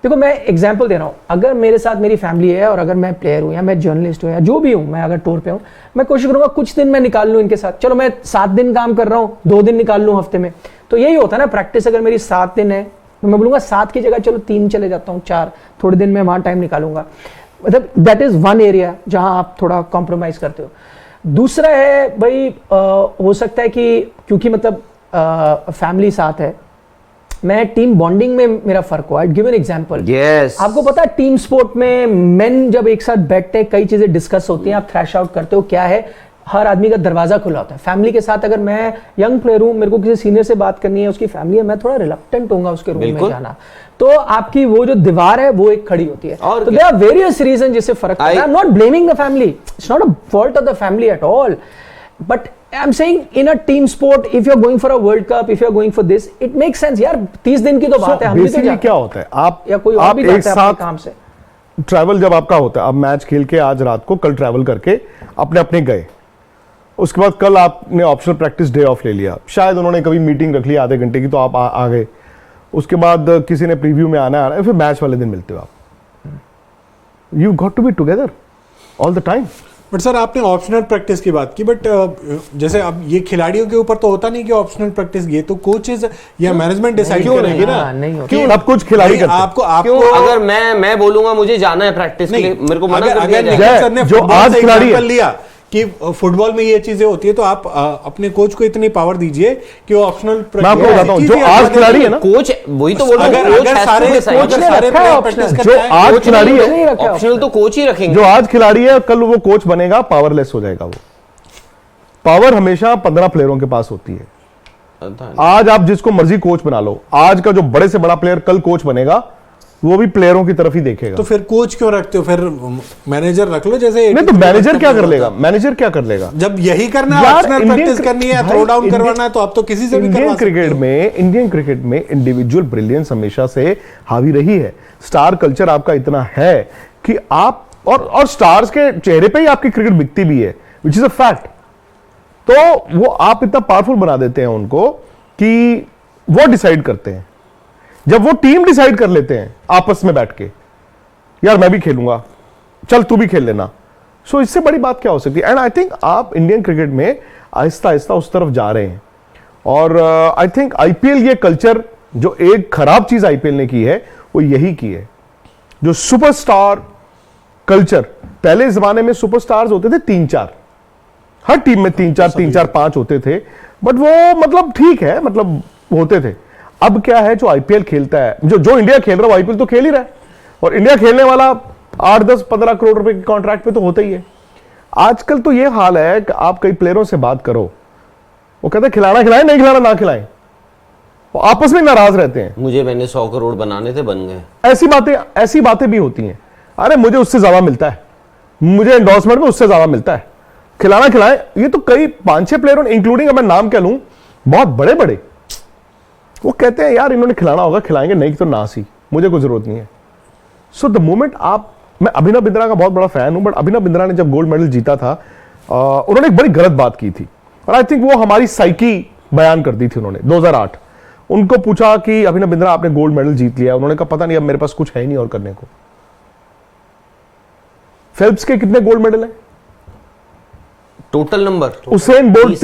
देखो, मैं एग्जांपल दे रहा हूं, अगर मेरे साथ मेरी फैमिली है और अगर मैं प्लेयर हूं या मैं जर्नलिस्ट हूं या जो भी हूं, मैं अगर टूर पे हूं, मैं कोशिश करूंगा कुछ दिन मैं निकाल लूं इनके साथ। चलो मैं 7 दिन काम कर रहा हूं, 2 दिन निकाल लूं हफ्ते में, तो यही होता है ना। प्रैक्टिस अगर मेरी 7 दिन है, तो मैं बोलूंगा 7 की जगह चलो 3 चले जाता हूं, 4 थोड़े दिन में वहां टाइम निकालूंगा। मतलब दैट इज वन एरिया जहां आप थोड़ा कॉम्प्रोमाइज करते हो। दूसरा है भाई, हो सकता है कि क्योंकि मतलब फैमिली साथ है, मैं टीम बॉन्डिंग में मेरा फर्क हुआ। Give an example. यस, आपको पता है टीम स्पोर्ट में मेन जब एक साथ बैठते हैं, कई चीजें डिस्कस होती हैं, आप थ्रैश आउट करते हो, क्या है, हर आदमी का दरवाजा खुला होता है। फैमिली के साथ अगर मैं यंग प्लेयर हूं, मेरे को किसी सीनियर से बात करनी है, उसकी फैमिली है, मैं थोड़ा रिलक्टेंट होऊंगा उसके रूम में जाना, तो आपकी वो जो दीवार है वो एक खड़ी होती है। तो देयर आर वेरियस रीजन जिससे फर्क पड़ता है। I am not blaming the family, it's not a fault of the family at all, but I am saying in a team sport, if you are going for a World Cup, if you are going for this, it makes sense यार। 30 दिन की तो बात है, हम भी तो जाते हैं। क्या होता है, आप या कोई और भी एक जाता है अपने काम से। ट्रैवल जब आपका होता है, आप मैच खेल के आज रात को, कल ट्रैवल करके अपने अपने गए, उसके बाद कल आपने ऑप्शनल प्रैक्टिस डे ऑफ ले लिया, शायद उन्होंने कभी मीटिंग रख ली आधे घंटे की, तो आप आ गए, उसके बाद किसी ने प्रीव्यू में आना है, फिर मैच वाले दिन मिलते हो आप। You got to be together all the time. But sir, आपने ऑप्शनल प्रैक्टिस की बात की, बट जैसे अब ये खिलाड़ियों के ऊपर तो होता नहीं कि ऑप्शनल प्रैक्टिस, ये तो कोचेज या मैनेजमेंट डिसाइड करेंगे ना। क्यों सब कुछ खिलाड़ी करते हैं? आपको अगर मैं बोलूंगा मुझे जाना है प्रैक्टिस के लिए, मेरे को मना कर दिया जाए। जो आज खिलाड़ी है लिया कि फुटबॉल में ये चीजें होती है, तो आप अपने कोच को इतनी पावर दीजिए कि वो ऑप्शनल। मैं आपको बताता हूं, जो आज खिलाड़ी है ना, कोच वही तो बोल रहा हूं, अगर सारे जो आज खिलाड़ी है, ऑप्शनल तो कोच ही रखेंगे। जो आज खिलाड़ी है, कल वो कोच बनेगा, पावरलेस हो जाएगा। वो पावर हमेशा 15 प्लेयरों के पास होती है। आज आप जिसको मर्जी कोच बना लो, आज का जो बड़े से बड़ा प्लेयर कल कोच बनेगा, वो भी प्लेयरों की तरफ ही देखेगा। तो फिर कोच क्यों रखते हो, फिर मैनेजर रख लो जैसे। नहीं तो मैनेजर क्या कर लेगा, मैनेजर क्या कर लेगा जब यही करना है, ऑप्शनल प्रैक्टिस करनी है, थ्रो डाउन करवाना है, तो अब तो किसी से भी करवा सकते हो। इंडियन क्रिकेट में इंडिविजुअल ब्रिलियंस हमेशा से हावी रही है। स्टार कल्चर आपका इतना है कि आप और स्टार्स के चेहरे पे ही आपकी क्रिकेट बिकती भी है, विच इज अ फैक्ट। तो वो आप इतना पावरफुल बना देते हैं उनको कि वो डिसाइड करते हैं। जब वो टीम डिसाइड कर लेते हैं आपस में बैठ के, यार मैं भी खेलूंगा, चल तू भी खेल लेना, सो इससे बड़ी बात क्या हो सकती है। एंड आई थिंक आप इंडियन क्रिकेट में आहिस्ता आहिस्ता उस तरफ जा रहे हैं। और आई थिंक आईपीएल ये कल्चर, जो एक खराब चीज आईपीएल ने की है वो यही की है, जो सुपरस्टार कल्चर। पहले जमाने में सुपरस्टार्स होते थे 3-4, हर टीम में 3-4 5 होते थे, बट वो मतलब ठीक है, मतलब होते थे। अब क्या है, जो आईपीएल खेलता है, जो इंडिया खेल रहा है, आईपीएल तो खेल ही रहा है, और इंडिया खेलने वाला 8-10-15 करोड़ रुपए के कॉन्ट्रैक्ट पे तो होता ही है। आजकल तो ये हाल है कि आप कई प्लेयरों से बात करो, वो कहते हैं खिलाना खिलाएं, नहीं खिलाना ना खिलाएं, वो आपस में नाराज रहते हैं। मैंने 100 करोड़ बनाने थे, बन गए। ऐसी बातें भी होती हैं। अरे मुझे उससे ज्यादा मिलता है, मुझे एंडोर्समेंट में उससे ज्यादा मिलता है, खिलाना खिलाएं। ये तो कई 5-6 प्लेयरों, इंक्लूडिंग मैं नाम क्या लूं, बहुत बड़े बड़े, वो कहते हैं यार इन्होंने खिलाना होगा खिलाएंगे, नहीं तो ना सी, मुझे कोई जरूरत नहीं है। सो द मोमेंट आप, मैं अभिनव बिंद्रा का बहुत बड़ा फैन हूं, बट अभिनव बिंद्रा ने जब गोल्ड मेडल जीता था, उन्होंने एक बड़ी गलत बात की थी, और आई थिंक वो हमारी साइकी बयान कर दी थी उन्होंने। 2008 उनको पूछा कि अभिनव बिंद्रा आपने गोल्ड मेडल जीत लिया, उन्होंने कहा पता नहीं, अब मेरे पास कुछ है नहीं और करने को। फेल्प्स के कितने गोल्ड मेडल हैं टोटल नंबर? उसेन बोल्ट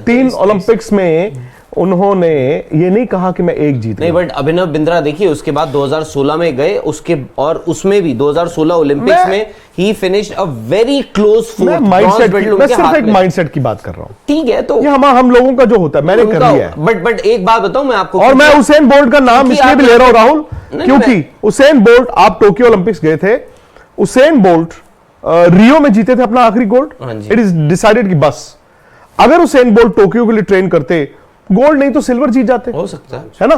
तीन ओलंपिक्स में उन्होंने ये नहीं कहा कि मैं एक जीत नहीं, बट अभिनव बिंद्रा देखिए उसके बाद 2016 में गए, उसके और उसमें भी 2016 ओलंपिक्स में ही finished a very close fourth. मैं सिर्फ एक माइंडसेट की बात कर रहा हूं, ठीक है। तो ये हम लोगों का जो होता है, मैंने कर लिया है। बट एक बात बताऊं मैं आपको, और मैं उसेन बोल्ट का नाम इसलिए भी ले रहा हूं राहुल, क्योंकि उसेन बोल्ट, आप टोक्यो ओलंपिक्स गए थे, उसेन बोल्ट रियो में जीते थे अपना आखिरी गोल्ड। इट इज डिसाइडेड कि बस अगर उसेन बोल्ट टोक्यो के लिए ट्रेन करते, गोल्ड नहीं तो सिल्वर जीत जाते, हो सकता है ना।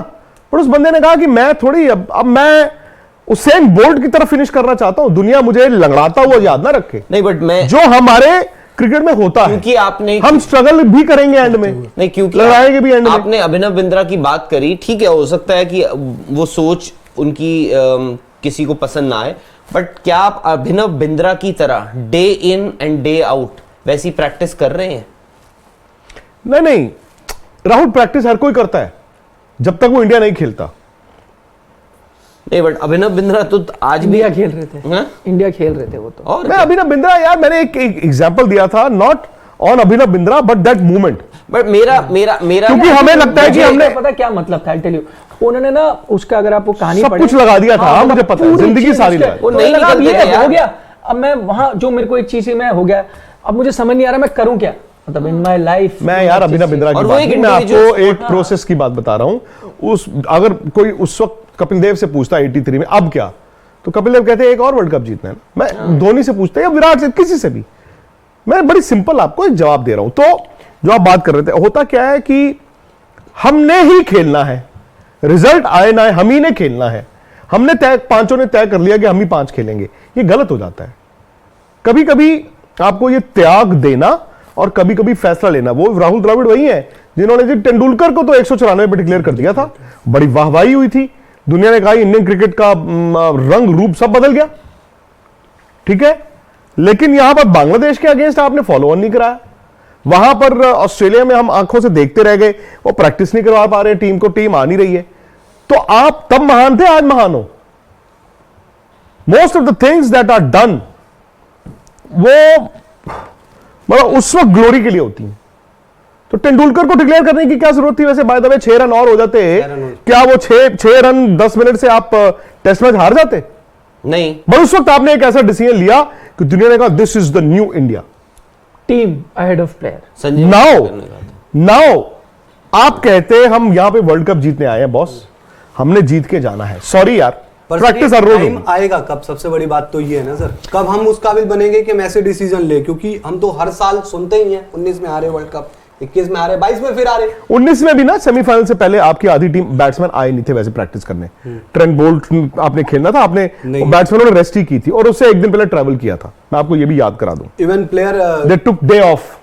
पर उस बंदे ने कहा कि मैं थोड़ी, अब मैं उसेन बोल्ट की तरफ फिनिश करना चाहता हूं, दुनिया मुझे लंगड़ाता हुआ याद ना रखे। नहीं, बट मैं, जो हमारे क्रिकेट में होता है, क्योंकि आपने, हम स्ट्रगल भी करेंगे एंड में, नहीं क्योंकि लड़ाएंगे भी एंड में। आपने अभिनव बिंद्रा की बात करी, ठीक है, हो सकता है कि वो सोच उनकी किसी को पसंद ना आए, बट क्या आप अभिनव बिंद्रा की तरह day in and day out वैसी प्रैक्टिस कर रहे हैं? नहीं राहुल, प्रैक्टिस हर कोई करता है जब तक वो इंडिया नहीं खेलता। नहीं, बट अभिनव बिंद्रा तो आज भी इंडिया खेल रहे थे। हाँ? इंडिया खेल रहे थे वो तो। और मैं अभिनव बिंद्रा, यार मैंने एक एग्जांपल दिया था, not on Abhinav Bindra but that movement. But मेरा क्योंकि हमें लगता है कि हमने, पता क्या मतलब था, टेल यू, उन्होंने ना उसका, अगर आपको कहानी सब कुछ लगा दिया था, मुझे पता है, जिंदगी सारी लगाई। वो नहीं निकलते थे यार। हो गया, अब मैं वहां जो मेरे को एक चीज में हो गया, अब मुझे समझ नहीं आ रहा मैं करूं क्या, मतलब इन माय लाइफ। मैं यार अभिनव बिंद्रा की बात नहीं, मैं आपको एक प्रोसेस की बात बता रहा हूं। अगर कोई उस वक्त कपिल देव से पूछता 83 में अब क्या, तो कपिल देव कहते हैं एक और वर्ल्ड कप जीतना है। मैं धोनी से पूछता या विराट से, किसी से भी, मैं बड़ी सिंपल आपको एक जवाब दे रहा हूं। तो जो आप बात कर रहे थे, होता क्या है कि हमने ही खेलना है, रिजल्ट आए ना आए, हम ही ने खेलना है। हमने पांचों ने तय कर लिया कि हम ही 5 खेलेंगे, ये गलत हो जाता है। कभी कभी आपको ये त्याग देना और कभी कभी फैसला लेना, वो राहुल द्रविड़ वही है जिन्होंने जी तेंदुलकर को तो 194 पे डिक्लेयर कर दिया था, बड़ी वाहवाही हुई थी, दुनिया ने कहा इंडियन क्रिकेट का रंग रूप सब बदल गया, ठीक है। लेकिन यहां पर बांग्लादेश के अगेंस्ट आपने फॉलो ऑन नहीं कराया, वहां पर ऑस्ट्रेलिया में हम आंखों से देखते रह गए, वो प्रैक्टिस नहीं करवा पा रहे टीम को, टीम आ नहीं रही है। तो आप तब महान थे, आज महान हो। Most of the things that are done, वो मतलब उस वक्त ग्लोरी के लिए होती है। तो तेंदुलकर को डिक्लेयर करने की क्या जरूरत थी वैसे? बाय द वे 6 रन और हो जाते, क्या वो 6 रन 10 मिनट से आप टेस्ट मैच हार जाते? नहीं, पर उस वक्त आपने एक ऐसा डिसीजन लिया कि दुनिया ने कहा this is the new India, team ahead of player. Now आप कहते हैं हम यहां पे वर्ल्ड कप जीतने आए हैं बॉस, हमने जीत के जाना है। सॉरी यार, प्रैक्टिस हर रोज टाइम आएगा कब, सबसे बड़ी बात तो ये है ना सर, कब हम उस काबिल बनेंगे कि हम ऐसे डिसीजन ले, क्योंकि हम तो हर साल सुनते ही हैं 19 में हारे वर्ल्ड कप, 21 में हारे, 22 में फिर हारे। 19 में भी ना सेमीफाइनल से पहले आपकी आधी टीम बैट्समैन आए नहीं थे वैसे प्रैक्टिस करने। ट्रेंट बोल्ट आपने खेलना था, आपने बैट्समैनों ने रेस्ट ही की थी और उससे एक दिन पहले ट्रैवल किया था। मैं आपको ये भी याद करा दूं, even player they took day of.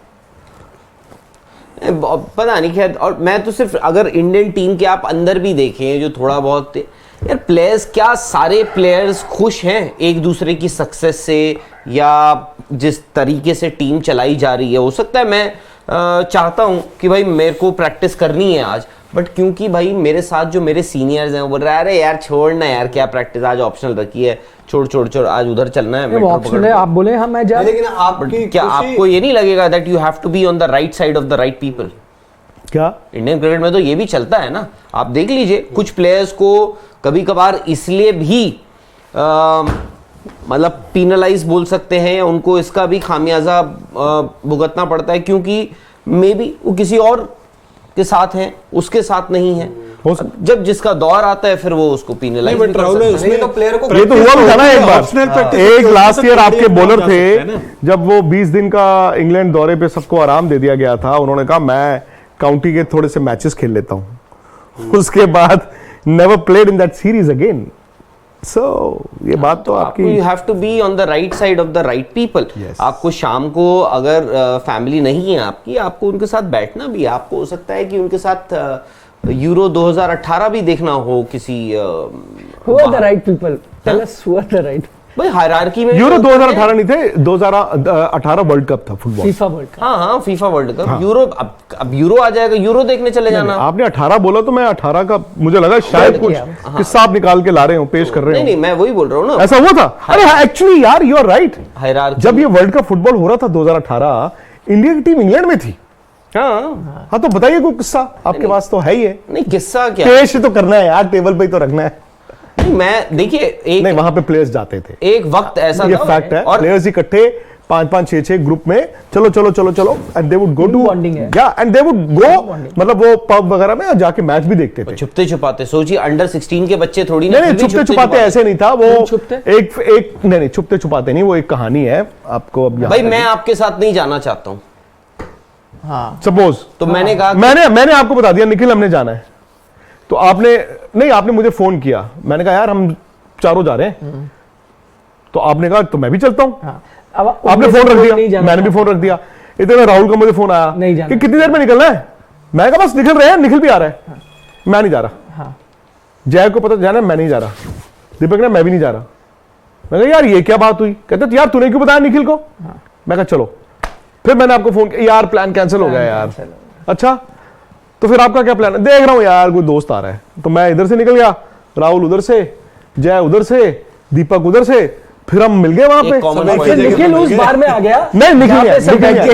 पता नहीं खैर। और मैं तो सिर्फ अगर इंडियन टीम के आप अंदर भी देखें जो थोड़ा बहुत यार प्लेयर्स, क्या सारे प्लेयर्स खुश हैं एक दूसरे की सक्सेस से या जिस तरीके से टीम चलाई जा रही है? हो सकता है मैं चाहता हूं कि भाई मेरे को प्रैक्टिस करनी है आज, बट क्योंकि भाई मेरे साथ जो मेरे सीनियर्स हैं वो बोल रहे हैं अरे यार छोड़ना यार, क्या प्रैक्टिस, आज ऑप्शनल रखी है, छोड़ आज उधर चलना है। वो ऑप्शनल है, आप बोले हाँ मैं जा। लेकिन आपकी क्या आपको ये नहीं लगेगा that you have to be on the right side of the right people? क्या इंडियन क्रिकेट में तो ये भी चलता है ना, आप देख लीजिए कुछ प्लेयर्स को कभी कभार इसलिए भी मतलब पीनलाइज बोल सकते हैं, उनको इसका भी खामियाजा भुगतना पड़ता है क्योंकि मे बी वो किसी और के साथ हैं, उसके साथ नहीं है। जब जिसका दौर आता है फिर वो उसको पीनलाइज भी कर सकता है। ये तो प्लेयर को ये तो हुआ भी था ना एक ऑप्शनल बार, प्रैक्टिस एक होती है, लास्ट तो ईयर आपके खेलिए, बॉलर जा थे, सकते हैं ना। जब वो 20 दिन का इंग्लैंड दौरे पे सबको आराम दे दिया गया था, उन्होंने कहा मैं काउंटी के थोड़े से मैचेस खेल लेता हूं। उसके बाद never played in that series again. So ये बात तो आपकी, you have to be on the right side of the right people. आपको शाम को अगर फैमिली नहीं है आपकी, आपको उनके साथ बैठना भी, आपको हो सकता है कि उनके साथ यूरो 2018 भी देखना हो किसी Who are the right people? Tell us who are the right? भाई हायरार्की में यूरो 2018 नहीं थे, 2018 वर्ल्ड कप था फुटबॉल। FIFA world cup. हाँ फीफा वर्ल्ड कप। यूरो अब यूरो आ जाएगा, यूरो देखने चले जाना। आपने 18 बोला तो मैं 18 का मुझे लगा शायद कुछ किस्सा आप निकाल के ला रहे हो, पेश कर रहे नहीं हो। मैं वही बोल रहा हूँ ना, ऐसा हुआ था? अरे हाँ, एक्चुअली यार यू आर राइट। हायरार्की जब ये वर्ल्ड कप फुटबॉल हो रहा था 2018, इंडिया की टीम इंग्लैंड में थी। हाँ तो बताइए कोई किस्सा, आपके पास तो है ही है। नहीं किस्सा क्या, पेश तो करना है यार, टेबल पे ही तो रखना है। मैं देखिए एक नहीं, वहां पे प्लेयर्स जाते थे, एक वक्त ऐसा ये था फैक्ट है। और प्लेयर्स इकट्ठे 5-5 6-6 ग्रुप में चलो and they would go to bonding है। या एंड दे वुड गो, मतलब वो पब वगैरह में जाके मैच भी देखते थे। छुपते छुपाते, सोचिए अंडर 16 के बच्चे थोड़ी नहीं छुपते छुपाते ऐसे नहीं था वो, छुपते? एक नहीं छुपते छुपाते नहीं, वो एक कहानी है आपको अब भाई मैं आपके साथ नहीं जाना चाहता हूँ, हाँ सपोज तो मैंने कहा मैंने आपको बता दिया निखिल हमने जाना है, तो आपने मुझे फोन किया, मैंने कहा यार हम चारों जा रहे हैं, तो आपने कहा तो मैं भी चलता हूं। हाँ। अब आपने फोन रख दिया, मैंने भी फोन रख दिया। इतने में राहुल का मुझे फोन आया नहीं जाना। कि कितनी देर में निकलना है, मैं कहा बस निकल रहे हैं, निखिल भी आ रहा है। मैं नहीं जा रहा। हाँ। जय को पता जाना मैं नहीं जा रहा, दीपक ने मैं भी नहीं जा रहा। मैं कहा यार ये क्या बात हुई, कहते यार तूने क्यों बताया निखिल को। मैं कहा चलो, फिर मैंने आपको फोन किया, यार प्लान कैंसिल हो गया यार। अच्छा तो फिर आपका क्या प्लान है? देख रहा हूँ यार कोई दोस्त आ रहा है, तो मैं इधर से निकल गया, राहुल उधर से, जय उधर से, दीपक उधर से, फिर हम मिल गए वहां पे। फिर निखिल उस बार में आ गया। नहीं निखिल नहीं आया, सब बैठ गए।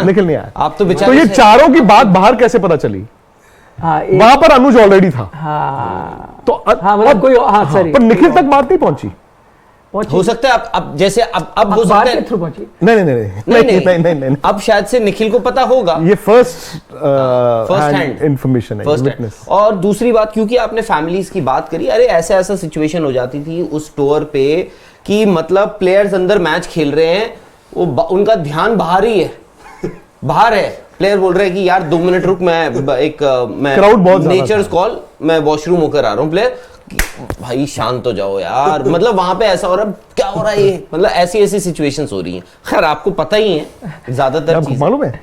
निखिल नहीं आया। आप तो तो बेचारे ये चारों की बात बाहर कैसे पता चली? हाँ वहां पर अनुज ऑलरेडी था, हाँ तो हाँ मतलब कोई हाँ सॉरी पर निखिल तक बात नहीं पहुंची। हो सकता है अब जैसे अब हो सकता बाहर है के थ्रू पहुंची। नहीं, अब शायद से निखिल को पता होगा, ये फर्स्ट hand इंफॉर्मेशन है, First hand। विटनेस। और दूसरी बात, क्योंकि आपने फैमिलीज की बात करी, अरे ऐसा सिचुएशन हो जाती थी उस टूर पे कि मतलब प्लेयर्स अंदर मैच खेल रहे हैं, वो उनका ध्यान बाहर ही है, बाहर है। प्लेयर बोल रहे हैं कि यार 2 मिनट रुक, मैं Crowd बहुत ज्यादा नेचर्स कॉल, मैं वॉशरूम होकर आ रहा हूँ। प्लेयर भाई शांत हो जाओ यार, मतलब वहां पे ऐसा हो रहा है, क्या हो रहा है ये, मतलब ऐसी सिचुएशंस हो रही हैं। खैर आपको पता ही है ज्यादातर आपको चीजें। मालूम है,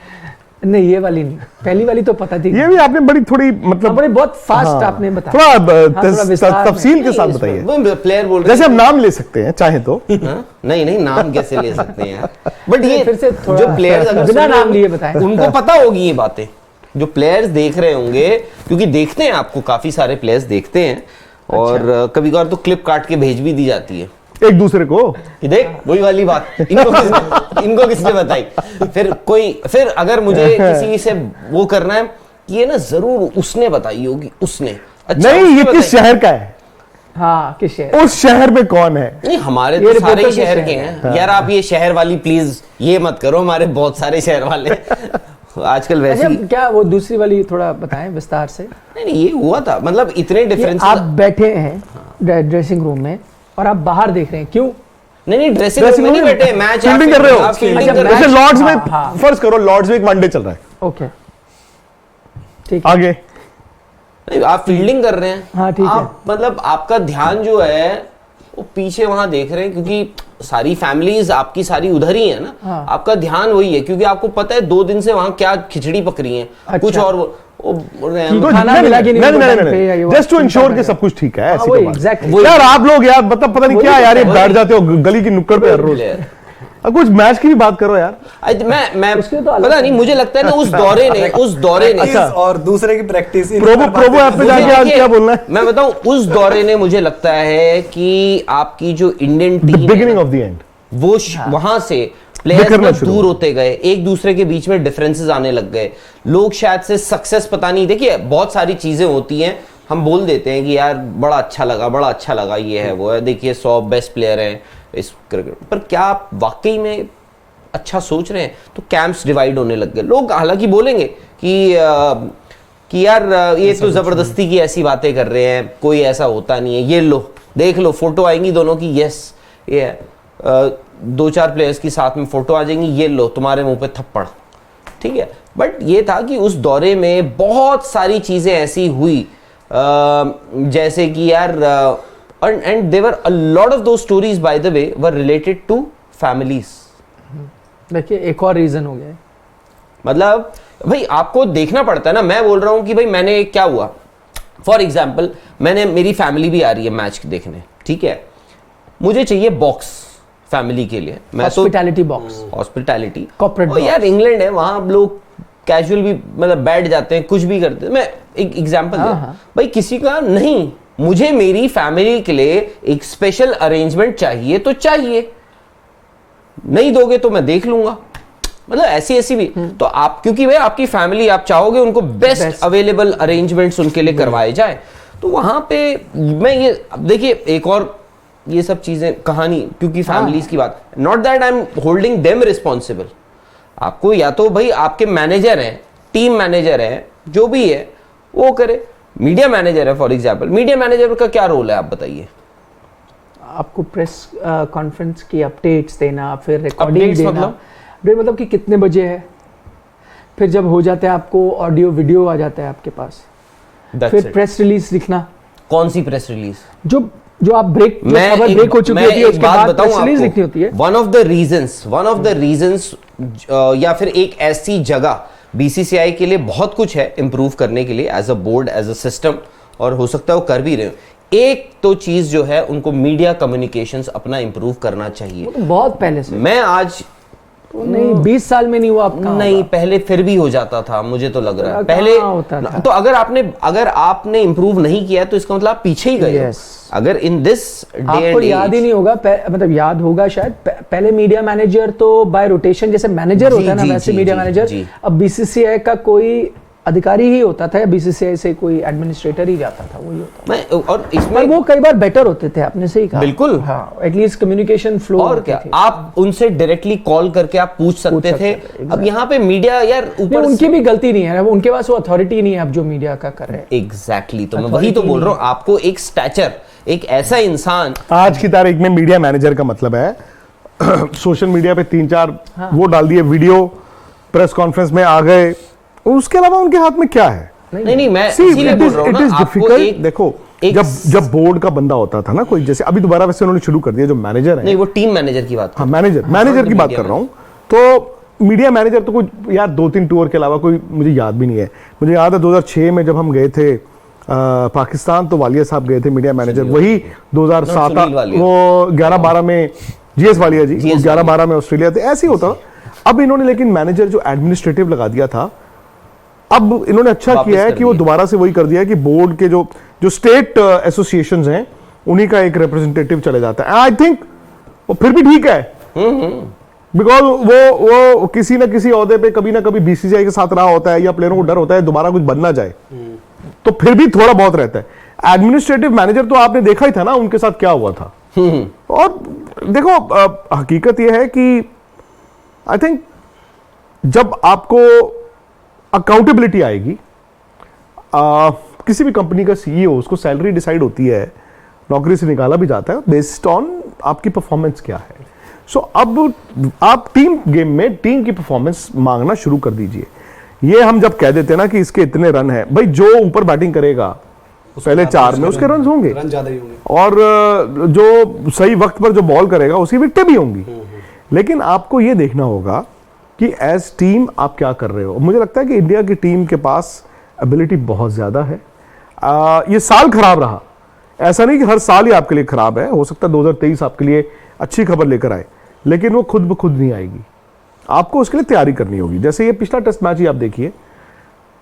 नहीं ये वाली नहीं, पहली वाली तो पता थी। ये भी आपने बड़ी थोड़ी मतलब बड़े बहुत फास्ट आपने बताया, थोड़ा विस्तार में। तफसील के साथ बताइए। प्लेयर बोल रहे जैसे हम नाम ले सकते हैं चाहे तो। नहीं नाम कैसे ले सकते हैं यार, बट ये फिर से थोड़ा जो प्लेयर्स अगर बिना सुन रहे नाम लिए होंगे, बताएं। उनको पता होगी ये बातें, जो प्लेयर्स देख रहे होंगे, क्योंकि देखते हैं आपको, काफी सारे प्लेयर्स देखते हैं और कभी कभार तो क्लिप काट के भेज भी दी जाती है एक दूसरे को, कि देख वही वाली बात, इनको किसने बताई। फिर अगर मुझे किसी से वो करना है कि ये ना जरूर उसने बताई होगी, उसने। अच्छा, नहीं उसने ये किस बताई। शहर का है, हाँ किस शहर, उस शहर में कौन है? नहीं हमारे ये तो सारे रिपोर्टर ही के शहर के शहर हैं यार, आप ये शहर वाली प्लीज ये मत करो, हमारे बहुत सारे शहर वाले आजकल वैसे अच्छा ही। क्या वो दूसरी वाली थोड़ा बताएं विस्तार से। नहीं ये हुआ था, मतलब इतने ये डिफरेंस। आप बैठे हैं ड्रेसिंग रूम में और आप बाहर देख रहे हैं, क्यों? नहीं ड्रेसिंग रूम में नहीं बैठे, मैच फील्डिंग कर रहे हो, आप फील्डिंग अच्छा, कर रहे जैसे हो। लॉर्ड्स में हाँ। फर्ज करो, लॉर्ड्स में एक वनडे चल रहा है, ओके, ठीक है। आगे नहीं, आप फील्डिंग कर रहे हैं। हाँ, ठीक है। आप मतलब आपका ध्यान जो है वो पीछे वहां देख रहे हैं, क्योंकि सारी फैमिलीज आपकी सारी उधर ही है ना। हाँ। आपका ध्यान वही है, क्योंकि आपको पता है 2 दिन से वहां क्या खिचड़ी पक रही है। अच्छा। कुछ और वो बोल रहे हैं तो खाना मिला कि नहीं, टाइम पे, या ये जस्ट टू चिंता इंश्योर कर कि रहे सब कुछ ठीक है, ऐसी वही, तो बात। exactly। यार आप लोग यार मतलब पता नहीं वही क्या तो यार, ये है, बैठ जाते हो गली की नुक्कड़ पे हर रोज। अब कुछ मैच की भी बात करो यार। मैं उसके तो अलग पता नहीं, मुझे लगता है ना उस दौरे ने प्रैक्टिस और दूसरे की प्रैक्टिस प्रोबो ऐप पे मुझे जाके आज देखिए, क्या बोलना है? मैं बताऊं, उस दौरे ने मुझे लगता है कि आपकी जो Indian team beginning of the end वो वहां से प्लेयर्स बिखरना बहुत शुरू दूर हो होते गए, एक दूसरे के बीच में डिफरेंसेस आने लग गए। लोग शायद से सक्सेस, पता नहीं, देखिए बहुत सारी चीजें होती हैं, हम बोल देते हैं कि यार बड़ा अच्छा लगा, ये है वो है, देखिए 100 बेस्ट प्लेयर हैं इस क्रिकेट, पर क्या आप वाकई में अच्छा सोच रहे हैं? तो कैंप्स डिवाइड होने लग गए। लोग हालांकि बोलेंगे कि यार ये तो जबरदस्ती की ऐसी बातें कर रहे हैं, कोई ऐसा होता नहीं है, ये लो देख लो फोटो आएंगी दोनों की, यस ये है, 2-4 प्लेयर्स की साथ में फोटो आ जाएंगी, ये लो तुम्हारे मुंह पे थप्पड़, ठीक है। बट ये था कि उस दौरे में बहुत सारी चीजें ऐसी हुई, जैसे कि यार and there a lot of though stories by the way were related to families. देखिए एक और रीजन हो गया है। मतलब भाई आपको देखना पड़ता है ना। मैं बोल रहा हूं कि भाई मैंने क्या हुआ, फॉर एग्जाम्पल मेरी फैमिली भी आ रही है मैच देखने, ठीक है, मुझे चाहिए बॉक्स फैमिली के लिए, मैं hospitality box, hospitality Corporate box। यार इंग्लैंड है, वहां लोग कैजुअल भी मतलब बैठ जाते हैं, कुछ भी करते हैं। मैं एक एग्जांपल दे, भाई किसी का नहीं, मुझे मेरी फैमिली के लिए एक स्पेशल अरेंजमेंट चाहिए तो चाहिए, नहीं दोगे तो मैं देख लूंगा। मतलब ऐसी भी तो आप, क्योंकि भाई आपकी फैमिली, आप चाहोगे उनको बेस्ट अवेलेबल अरेंजमेंट्स उनके लिए करवाए जाए, तो वहां पे मैं ये देखिए एक और ये सब चीजें कहानी, क्योंकि फैमिलीज की बात, not that I am holding them responsible. आपको या तो भाई आपके मैनेजर हैं, टीम मैनेजर हैं, जो भी है वो करे। मीडिया मैनेजर है फॉर एग्जाम्पल, मीडिया मैनेजर का क्या रोल है आप बताइए? आपको प्रेस कॉन्फ्रेंस की अपडेट्स देना, फिर रिकॉर्डिंग देना, मतलब कि कितने बजे है, फिर जब हो जाता है आपको ऑडियो वीडियो आ जाता है आपके पास, फिर प्रेस रिलीज लिखना। कौन सी प्रेस रिलीज? जो आप ब्रेक, खबर ब्रेक हो चुकी होती है उसके बाद प्रेस रिलीज लिखनी होती है। वन ऑफ द रीजंस या फिर एक ऐसी जगह बीसीसीआई के लिए बहुत कुछ है इंप्रूव करने के लिए, as a board, as a system, और हो सकता है वो कर भी रहे हो। एक तो चीज जो है उनको मीडिया कम्युनिकेशंस अपना इंप्रूव करना चाहिए। तो बहुत पहले से, मैं आज तो नहीं 20 साल में नहीं हुआ आपका? नहीं, पहले फिर भी हो जाता था, मुझे तो लग रहा है पहले होता था। तो अगर आपने इंप्रूव नहीं किया तो इसका मतलब आप पीछे ही गए। अगर इन दिस डे आपको याद ही नहीं होगा, मतलब याद होगा शायद, पहले मीडिया मैनेजर तो बाय रोटेशन, जैसे मैनेजर होता है ना वैसे मीडिया मैनेजर, अब बीसीसीआई का कोई अधिकारी ही होता था या बीसीसीआई से कोई एडमिनिस्ट्रेटर ही जाता था, वही होता मैं और इसमें वो कई बार बेटर होते थे, आपने सही कहा। बिल्कुल, हाँ, एटलीस्ट कम्युनिकेशन फ्लो। और क्या, आप उनसे डायरेक्टली कॉल करके आप पूछ सकते थे। अब यहाँ पे मीडिया यार ऊपर, उनकी भी गलती नहीं है, उनके पास वो अथॉरिटी नहीं है अब जो मीडिया का कर रहे हैं। एग्जैक्टली, तो मैं वही तो बोल रहा हूँ, आपको एक स्टैचर, एक ऐसा इंसान, आज की तारीख में मीडिया मैनेजर का मतलब है सोशल मीडिया पे 3-4 वो डाल दिए वीडियो, प्रेस कॉन्फ्रेंस में आ गए, उसके अलावा उनके हाथ में क्या है? नहीं मैं इसीलिए बोल रहा हूं ना, आपको एक देखो जब बोर्ड का बंदा होता था ना कोई, जैसे अभी दोबारा वैसे उन्होंने शुरू कर दिया जो मैनेजर है, नहीं वो टीम मैनेजर की बात, हाँ मैनेजर की बात कर रहा हूँ। तो मीडिया मैनेजर तो कोई यार 2-3 टूर के अलावा कोई मुझे याद भी नहीं है। मुझे याद है 2006 में जब हम गए थे पाकिस्तान, तो वालिया साहब गए थे मीडिया मैनेजर, वही 2007 वो 11-12 में जीएस वालिया जी 11-12 में ऑस्ट्रेलिया थे, ऐसे ही होता। अब इन्होंने लेकिन मैनेजर जो एडमिनिस्ट्रेटिव लगा दिया था, अब इन्होंने अच्छा किया है कि वो दोबारा से वही कर दिया है कि बोर्ड के जो स्टेट एसोसिएशंस हैं उन्हीं का एक रिप्रेजेंटेटिव चले जाता है। आई थिंक वो फिर भी ठीक है, बिकॉज वो किसी ना किसी ओहदे पे कभी ना कभी बीसीसीआई के साथ रहा होता है, या प्लेयरों को डर होता है दोबारा कुछ बन ना जाए, तो फिर भी थोड़ा बहुत रहता है। एडमिनिस्ट्रेटिव मैनेजर तो आपने देखा ही था ना उनके साथ क्या हुआ था। और देखो हकीकत यह है कि आई थिंक जब आपको अकाउंटेबिलिटी आएगी, किसी भी कंपनी का सीईओ, उसको सैलरी डिसाइड होती है, नौकरी से निकाला भी जाता है बेस्ड ऑन आपकी परफॉर्मेंस क्या है। सो अब आप टीम गेम में टीम की परफॉर्मेंस मांगना शुरू कर दीजिए। ये हम जब कह देते हैं ना कि इसके इतने रन है, भाई जो ऊपर बैटिंग करेगा पहले 4 में उसके रन होंगे, रन ज्यादा ही होंगे, और जो सही वक्त पर जो बॉल करेगा उसकी विकेटें भी होंगी। लेकिन आपको ये देखना होगा कि एज टीम आप क्या कर रहे हो। मुझे लगता है कि इंडिया की टीम के पास एबिलिटी बहुत ज्यादा है। ये साल खराब रहा, ऐसा नहीं कि हर साल ही आपके लिए खराब है, हो सकता है 2023 आपके लिए अच्छी खबर लेकर आए, लेकिन वो खुद ब खुद नहीं आएगी, आपको उसके लिए तैयारी करनी होगी। जैसे ये पिछला टेस्ट मैच ही आप देखिए,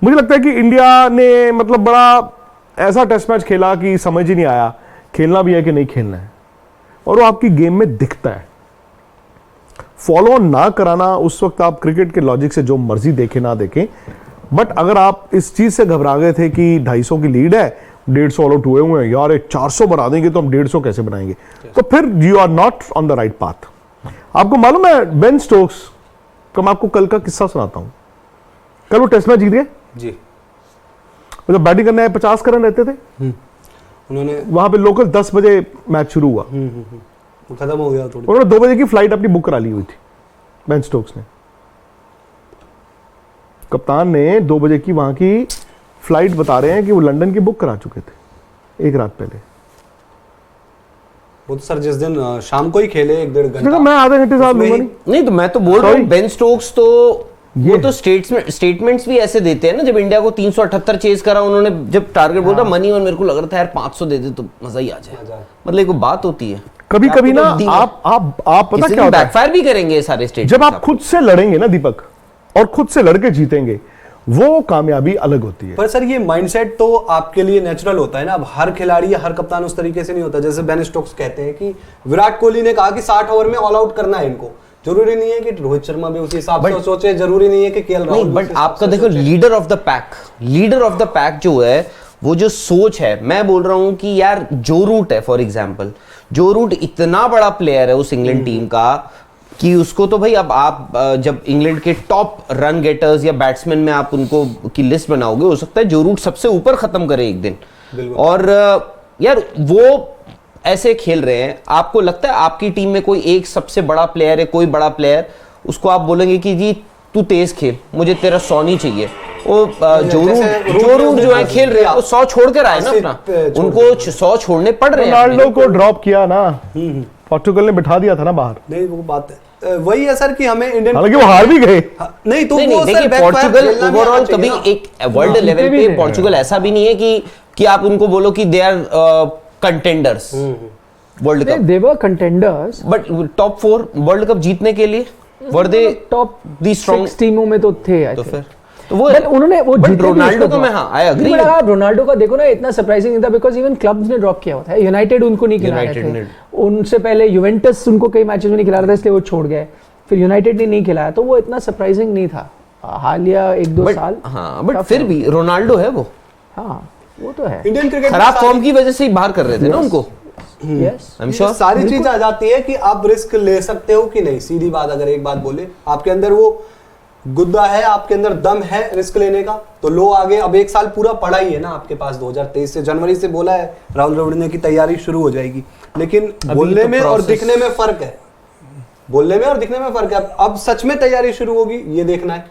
मुझे लगता है कि इंडिया ने मतलब बड़ा ऐसा टेस्ट मैच खेला कि समझ ही नहीं आया खेलना भी है कि नहीं खेलना है, और वो आपकी गेम में दिखता है। फॉलो ना कराना, उस वक्त आप क्रिकेट के लॉजिक से जो मर्जी देखें ना देखें, बट अगर आप इस चीज से घबरा गए थे कि 250 की लीड है, 150 ऑल आउट हुए हुए हैं, यार एक 400 बना देंगे तो हम 150 कैसे बनाएंगे, तो फिर you are not on the right path. आपको मालूम है बेन स्टोक्स का, मैं आपको कल का किस्सा सुनाता हूं। कल वो टेस्ट मैच जीत गए जी, जब बैटिंग करने आए 50 का रन रहते थे, उन्होंने वहां पे लोकल 10 बजे मैच शुरू हुआ, वो खत्म हो गया थोड़ी, उन्होंने 2 बजे की फ्लाइट अपनी बुक करा ली हुई थी बेन स्टोक्स ने। कप्तान ने 2 बजे की वहां की फ्लाइट बता रहे हैं कि वो लंदन की बुक करा चुके थे 1 रात पहले। वो तो सर जिस दिन शाम को ही खेले 1-1.5 घंटा, मैं आधे घंटे साथ उसमें लूंगा ही- नहीं। नहीं तो मैं तो बोल रहा हूँ Sorry? बेन स्टोक्स तो वो तो स्टेटमेंट्स भी ऐसे देते हैं ना, जब इंडिया को 378 चेज करा उन्होंने, जब टारगेट बोलता मनी और मेरे को लग रहा था यार 500 दे दे तो मजा ही आ जाए, मतलब एक बात होती है कभी कभी ना आपको तो आप पता क्या होता है, बैकफायर भी करेंगे ये सारे स्टेट जब आप खुद से लड़ेंगे ना दीपक, और खुद से लड़के जीतेंगे, वो कामयाबी अलग होती है। पर सर ये माइंडसेट तो आपके लिए नेचुरल होता है ना। अब हर खिलाड़ी या हर कप्तान उस तरीके से नहीं होता। जैसे बेन स्टोक्स कहते हैं कि विराट कोहली ने कहा कि 60 ओवर में ऑल आउट करना है इनको, जरूरी नहीं है कि रोहित शर्मा भी उसी हिसाब से सोचे, जरूरी नहीं है कि केएल राहुल नहीं, बट आपका देखो लीडर ऑफ द पैक जो है, वो जो सोच है, मैं बोल रहा हूं कि यार जो रूट है, फॉर एग्जांपल जो रूट इतना बड़ा प्लेयर है उस इंग्लैंड टीम का, कि उसको तो भाई अब आप जब इंग्लैंड के टॉप रन गेटर्स या बैट्समैन में आप उनको की लिस्ट बनाओगे, हो सकता है जो रूट सबसे ऊपर खत्म करे एक दिन। और यार वो ऐसे खेल रहे हैं, आपको लगता है आपकी टीम में कोई एक सबसे बड़ा प्लेयर है, कोई बड़ा प्लेयर, उसको आप बोलेंगे कि जी तू तेज खेल, मुझे तेरा 100 नहीं चाहिए। वो जो रूट जो है खेल रहे हैं, वो 100 छोड़ कर आए ना अपना, उनको 100 छोड़ने पड़ रहे हैं। रोनाल्डो को ड्रॉप किया ना, पोर्चुगल ने बिठा दिया था ना बाहर। नहीं, वो बात है वही है सर कि हमें इंडियन, हालांकि वो हार भी गए। नहीं तो नहीं, वो देखिए सर पोर्चुगल खेलना भी ओवरऑल आना कभी चाहिए एक वर्ल्ड लेवल पे पोर्चुगल ऐसा भी नहीं है कि आप उनको बोलो कि they are contenders world cup, they were contenders, but top 4 world cup जीतने के लिए वर दे टॉप दी स्ट्रॉन्ग, 6 टीमों में तो थे। तो फिर तो वो But उन्होंने वो बट जीते भी रोनाल्डो उसको को मैं drop। हाँ आई एग्री, नहीं, आप रोनाल्डो का देखो ना, इतना सरप्राइजिंग नहीं था, बिकॉज इवन क्लब्स ने ड्रॉप किया हुआ था। यूनाइटेड उनको नहीं खिला रहे थे, उनसे पहले यूवेंटस उनको कई मैचेस में नहीं खिला रहा था, इसलिए वो छोड़ गए, फिर यूनाइटेड ने नहीं खिलाया, तो वो इतना सरप्राइजिंग नहीं था। हालिया 1-2 साल, हाँ बट फिर भी रोनाल्डो है वो, हाँ वो तो है। इंडियन क्रिकेट खराब फॉर्म की वजह से ही बाहर कर रहे थे ना उनको। यस, आई एम श्योर सारी चीज आ जाती है कि आप रिस्क ले सकते हो कि नहीं। सीधी बात, अगर एक बात बोले, आपके अंदर वो गुद्दा है, आपके अंदर दम है रिस्क लेने का, तो लो आगे। अब 1 साल पूरा पड़ा ही है ना आपके पास, 2023 से जनवरी से बोला है राहुल द्रविड़ ने की तैयारी शुरू हो जाएगी, लेकिन बोलने तो में और process- दिखने में फर्क है। बोलने में और दिखने में फर्क है। अब सच में तैयारी शुरू होगी, ये देखना है।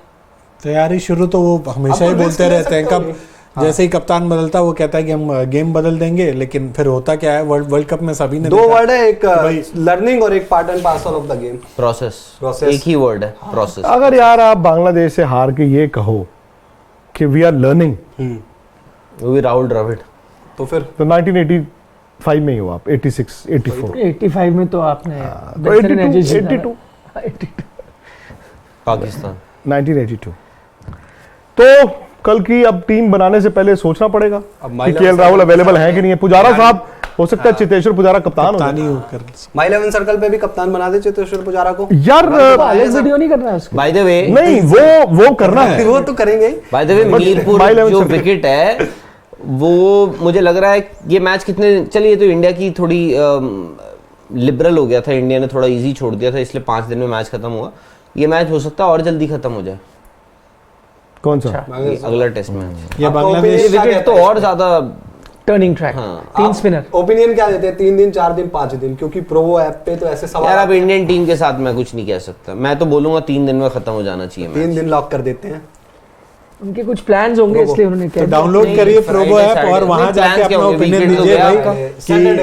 तैयारी शुरू तो वो हमेशा अब ही तो बोलते risk ले रहते हैं। सकते कब होंगे। जैसे ही कप्तान बदलता वो कहता है कि हम गेम बदल देंगे, लेकिन फिर होता क्या है, वर्ल्ड कप में सभी ने 2 देखा। वर्ड है, एक भाई- लर्निंग और एक part and parcel of the game. Process एक ही वर्ड है, प्रोसेस। अगर यार आप बांग्लादेश से हार के ये कहो कि वी आर लर्निंग, वो भी राहुल द्रविड़, तो फिर तो 1985 में ही हो आप, 86, 84, 85 में तो आपने तो वेस्टर्न 82, एजेस जीता 82, था। 82। पाकिस्तान 1982। तो कल की अब टीम बनाने से पहले सोचना पड़ेगा अब कि माइला केएल राहुल अवेलेबल है कि नहीं है। पुजारा यार- साहब, हो सकता है चितेश्वर पुजारा कप्तान हो कप्तान जाए। ही कर माई 11 सर्कल पे भी कप्तान बना दे चेतेश्वर पुजारा को। यार अलग वीडियो नहीं करना है उसको। बाय द वे, नहीं, वो करना है। वो तो करेंगे ही। By the way Mirpur My 11 जो सर्कल। विकेट है, वो मुझे लग रहा है ये मैच कितने, चलिए तो इंडिया की थोड़ी लिबरल हो गया था, इंडिया ने थोड़ा इजी छोड़ दिया था, इसलिए 5 दिन में मैच खत्म हुआ। ये मैच हो सकता है और जल्दी खत्म हो जाए, कौन सा? ये अगला टेस्ट मैच। ये आपका बांग्लादेश opinion क्या विकेट तो कहता है और ज्यादा टर्निंग ट्रैक, हाँ। 3 स्पिनर। ओपिनियन क्या देते हैं? 3 दिन, 4 दिन, 5 दिन? क्योंकि प्रोवो ऐप पे तो ऐसे सवाल यार, अब आते हैं। इंडियन टीम के साथ मैं कुछ नहीं कह सकता, मैं तो बोलूंगा 3 दिन में खत्म हो जाना चाहिए 3 मैच। दिन लॉक कर देते हैं। उनके कुछ प्लान्स होंगे इसलिए उन्होंने तो क्या डाउनलोड नहीं, करिए Friday, प्रोबो ऐप Saturday, और वहां नहीं, जाके plans क्या अपना होंगे? ओपिनियन Weekend हो दीजिए गया भाई आपका?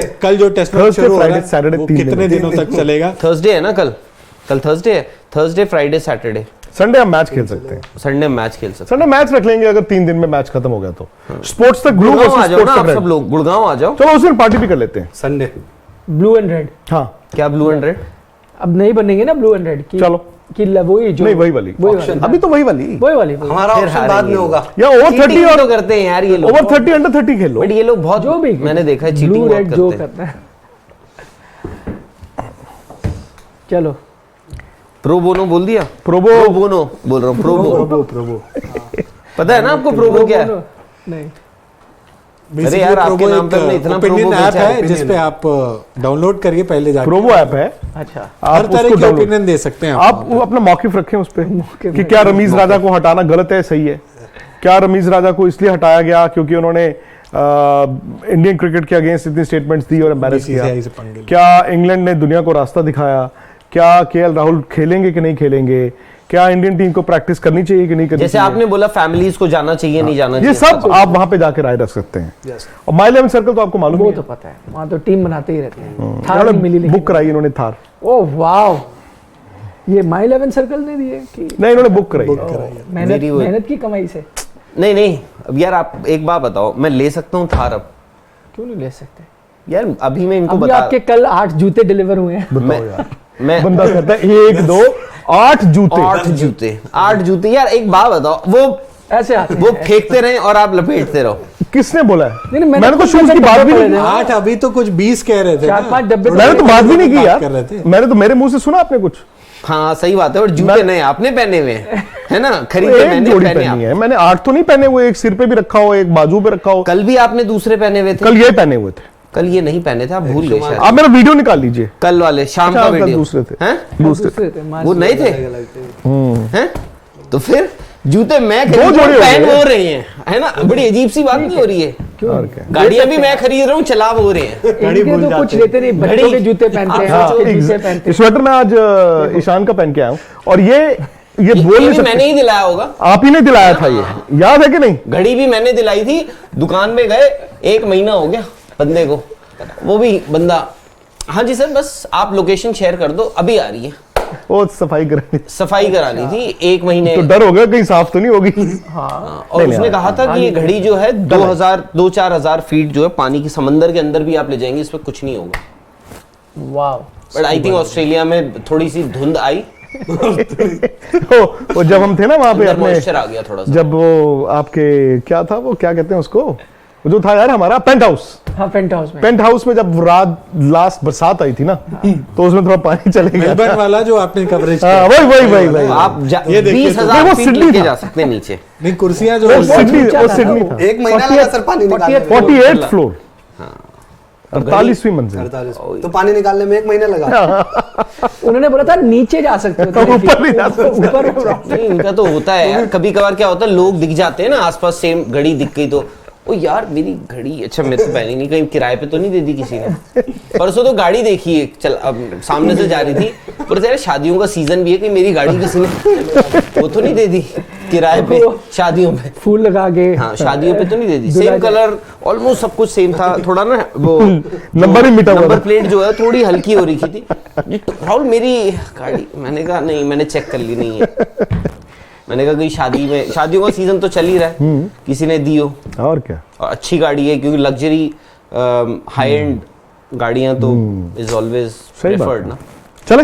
कि कल जो टेस्ट मैच Thursday, शुरू हो रहा Friday, है Saturday वो 3 दिन कितने दिनों तक चलेगा? थर्सडे है ना कल थर्सडे है, थर्सडे फ्राइडे सैटरडे, संडे हम मैच खेल सकते हैं, संडे मैच खेल सकते संडे मैच रख लेंगे अगर 3 दिन में मैच खत्म हो गया तो। स्पोर्ट्स तक हैं। ब्लू गुड़गांव आ वर्सेस जाओ ना स्पोर्ट्स आप तक सब रेड। लोग, गुड़गांव आ जाओ। चलो उस दिन पार्टी भी कर लेते हैं। Sunday blue and red. हाँ क्या ब्लू एंड रेड? अब नहीं बनेंगे ना ब्लू एंड रेड की, चलो कि वही जो नहीं वही वाली अभी तो वही वाली वही हमारा फिर ऑप्शन बाद हारेंगे में होगा। या ओवर 30 Cheating और तो करते हैं यार ये लोग, ओवर 30 अंडर 30 खेल लो। बट ये लोग बहुत जो भी मैंने देखा है ब्लू चीटिंग बहुत रेड जो करते हैं। करता है। चलो प्रो बोनो बोल दिया, प्रोबो प्रो बोनो बोल रहा हूँ, प्रोबो पता है ना आपको प्रोबो क्या है? नहीं अरे यार, आपके नाम पे हमने इतना ओपिनियन प्रोबो ऐप बेचा है, है जिस पे आप डाउनलोड करिए पहले जाके। प्रोबो ऐप है, अच्छा आप हर तरह उसको के डाउनलोड ओपिनियन दे सकते हैं आप वो अपना मौकिफ रखें उस पे कि क्या रमीज राजा को हटाना गलत है सही है, क्या रमीज राजा को इसलिए हटाया गया क्योंकि उन्होंने इंडियन क्रिकेट के अगेंस्ट इतनी स्टेटमेंट्स दी और एम्बैरेस किया, BCCI से पंगे लिए। क्या इंग्लैंड ने दुनिया को रास्ता दिखाया, क्या केएल राहुल खेलेंगे कि नहीं खेलेंगे, क्या इंडियन टीम को प्रैक्टिस करनी चाहिए कि नहीं करनी जैसे चाहिए, आपने बोला फैमिलीज को जाना चाहिए नहीं जाना ये चाहिए, सब आप वहां पे जाके राय रख सकते हैं। Yes. और माई 11 सर्कल तो आपको मालूम वो ही तो पता है, वहाँ तो टीम बनाते ही रहते हैं। है थार नहीं मिली बुक कराई इन्होंने थार, ओह वाओ, ये माई 11 सर्कल ने दिए कि नहीं इन्होंने बुक कराई है। मेहनत मेरी वो- मेहनत की कमाई से? नहीं अब यार आप एक बात बताओ, मैं ले सकता हूँ थार अब? क्यों नहीं ले सकते? यार अभी मैं इनको अभी बता, आपके कल 8 जूते डिलीवर हुए हैं। बताओ यार, मैं बंदा कहता है 1 2 8 जूते, 8 जूते यार एक बात बताओ, वो ऐसे आते वो हैं। फेंकते रहे और आप लपेटते रहो। किसने बोला है? नहीं, मैंने मैंने तो खुद शूज की डब्बे बात भी पड़े नहीं थे। की। 8 अभी तो कुछ 20 कह रहे थे ना। 4-5 डब्बे मैंने तो बात भी नहीं की बात यार, कर रहे थे। मैंने तो मेरे मुंह से सुना आपने कुछ? हाँ सही बात है, और जूते नए आपने पहने हुए हैं, है ना, खरीदे एक मैंने, जोड़ी पहने पहनी आप। है मैंने, 8 तो नहीं पहने हुए, एक सिर पे भी रखा हो, एक बाजू पे रखा हो। कल भी आपने दूसरे पहने हुए थे, कल ये पहने हुए थे, कल ये नहीं पहने थे, आप भूल गए शायद। आप मेरा वीडियो निकाल लीजिए। कल वाले शाम का अच्छा, कल वीडियो दूसरे थे। हैं? दूसरे दूसरे थे, मान वो नए थे हैं? तो फिर जूते मैं खरीद जोड़े रहा हूं, हो पहन गए। हो रहे हैं, है ना, बड़ी अजीब सी बात नहीं हो रही है? और क्या? गाड़ियां भी मैं खरीद रहा हूँ, चला हो रहे हैं। इनके तो कुछ लेते नहीं, बच्चों के जूते पहनते हैं, हाँ, आपके जूते पहनते हैं। स्वेटर मैं आज ईशान का पहन के आया हूँ, और ये बोल ये नहीं भी सकते, मैंने ही दिलाया होगा, आप ही ने दिलाया था ये, याद है कि नहीं? घड़ी भी मैंने दिलाई थी, दुकान में गए 1 महीना हो गया बंदे को, वो भी बंदा, हाँ जी सर बस आप लोकेशन शेयर कर दो, अभी आ रही है, वो सफाई करानी, सफाई करानी थी 1 महीने। तो डर हो गया कहीं साफ तो नहीं होगी। और उसने कहा था कि ये घड़ी जो है 2-4 हजार फीट जो है पानी के समंदर के अंदर भी आप ले जाएंगे, इस पे कुछ नहीं होगा। Wow, but I think Australia में थोड़ी सी धुंध आई, वो जब हम थे ना वहां पे अंदर अपने, मॉइस्चर आ गया थोड़ा सा। जब वो आपके क्या था, वो क्या कहते हैं उसको, वो जो था यार हमारा पेंट हाउस, हाँ पेंट हाउस में। पेंट हाउस में जब रात लास्ट बरसात आई थी ना, तो उसमें थोड़ा पानी चले गया मेलबर्न था। वाला जो आपने कवरेज हाँ, वही आप ये देखिए 20,000 वो फीट सिडनी लेके था। जा सकते हैं नीचे। नहीं, कुर्सियां जो वो सिडनी, ऊंचा वो था सिडनी ना था, एक महीना लगा सर पानी निकालने में। 48th फ्लोर, 48वीं मंजिल, 48 तो पानी निकालने में 1 महीना लगा। उन्होंने बोला था नीचे जा सकते हो, तो ऊपर नहीं जा सकते। ऊपर नहीं इनका तो होता है यार, कभी कभार क्या होता है, लोग दिख जाते हैं ना आसपास, सेम घड़ी दिख गई तो ओ यार मेरी घड़ी, अच्छा मैं तो पहनी नहीं, कहीं किराए पे तो नहीं दे दी किसी ने। परसों तो गाड़ी देखी है, चल अब सामने से जा रही थी, पर तेरे शादियों का सीजन भी है, कि मेरी गाड़ी किसी ने वो तो नहीं दे दी किराए पे, शादियों पे, फूल लगा के। हाँ शादियों पे तो नहीं दे दी, दुल्हा सेम कलर ऑलमोस्ट सब कुछ सेम था, थोड़ा ना वो नंबर ही मिटा हुआ नंबर था। प्लेट जो है थोड़ी हल्की हो रही थी। राहुल मेरी गाड़ी, मैंने कहा नहीं, मैंने चेक कर ली, नहीं है। मैंने कहा कि शादियों का सीजन तो चल ही रहा है, किसी ने दी हो, और क्या, और अच्छी गाड़ी है, क्योंकि लग्जरी हाई एंड गाड़ियां तो इज ऑलवेज सही बात प्रेफर्ड है। ना। चले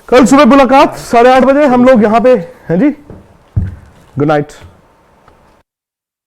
कल सुबह मुलाकात 8:30 बजे हम लोग यहाँ पे हैं जी। Good night.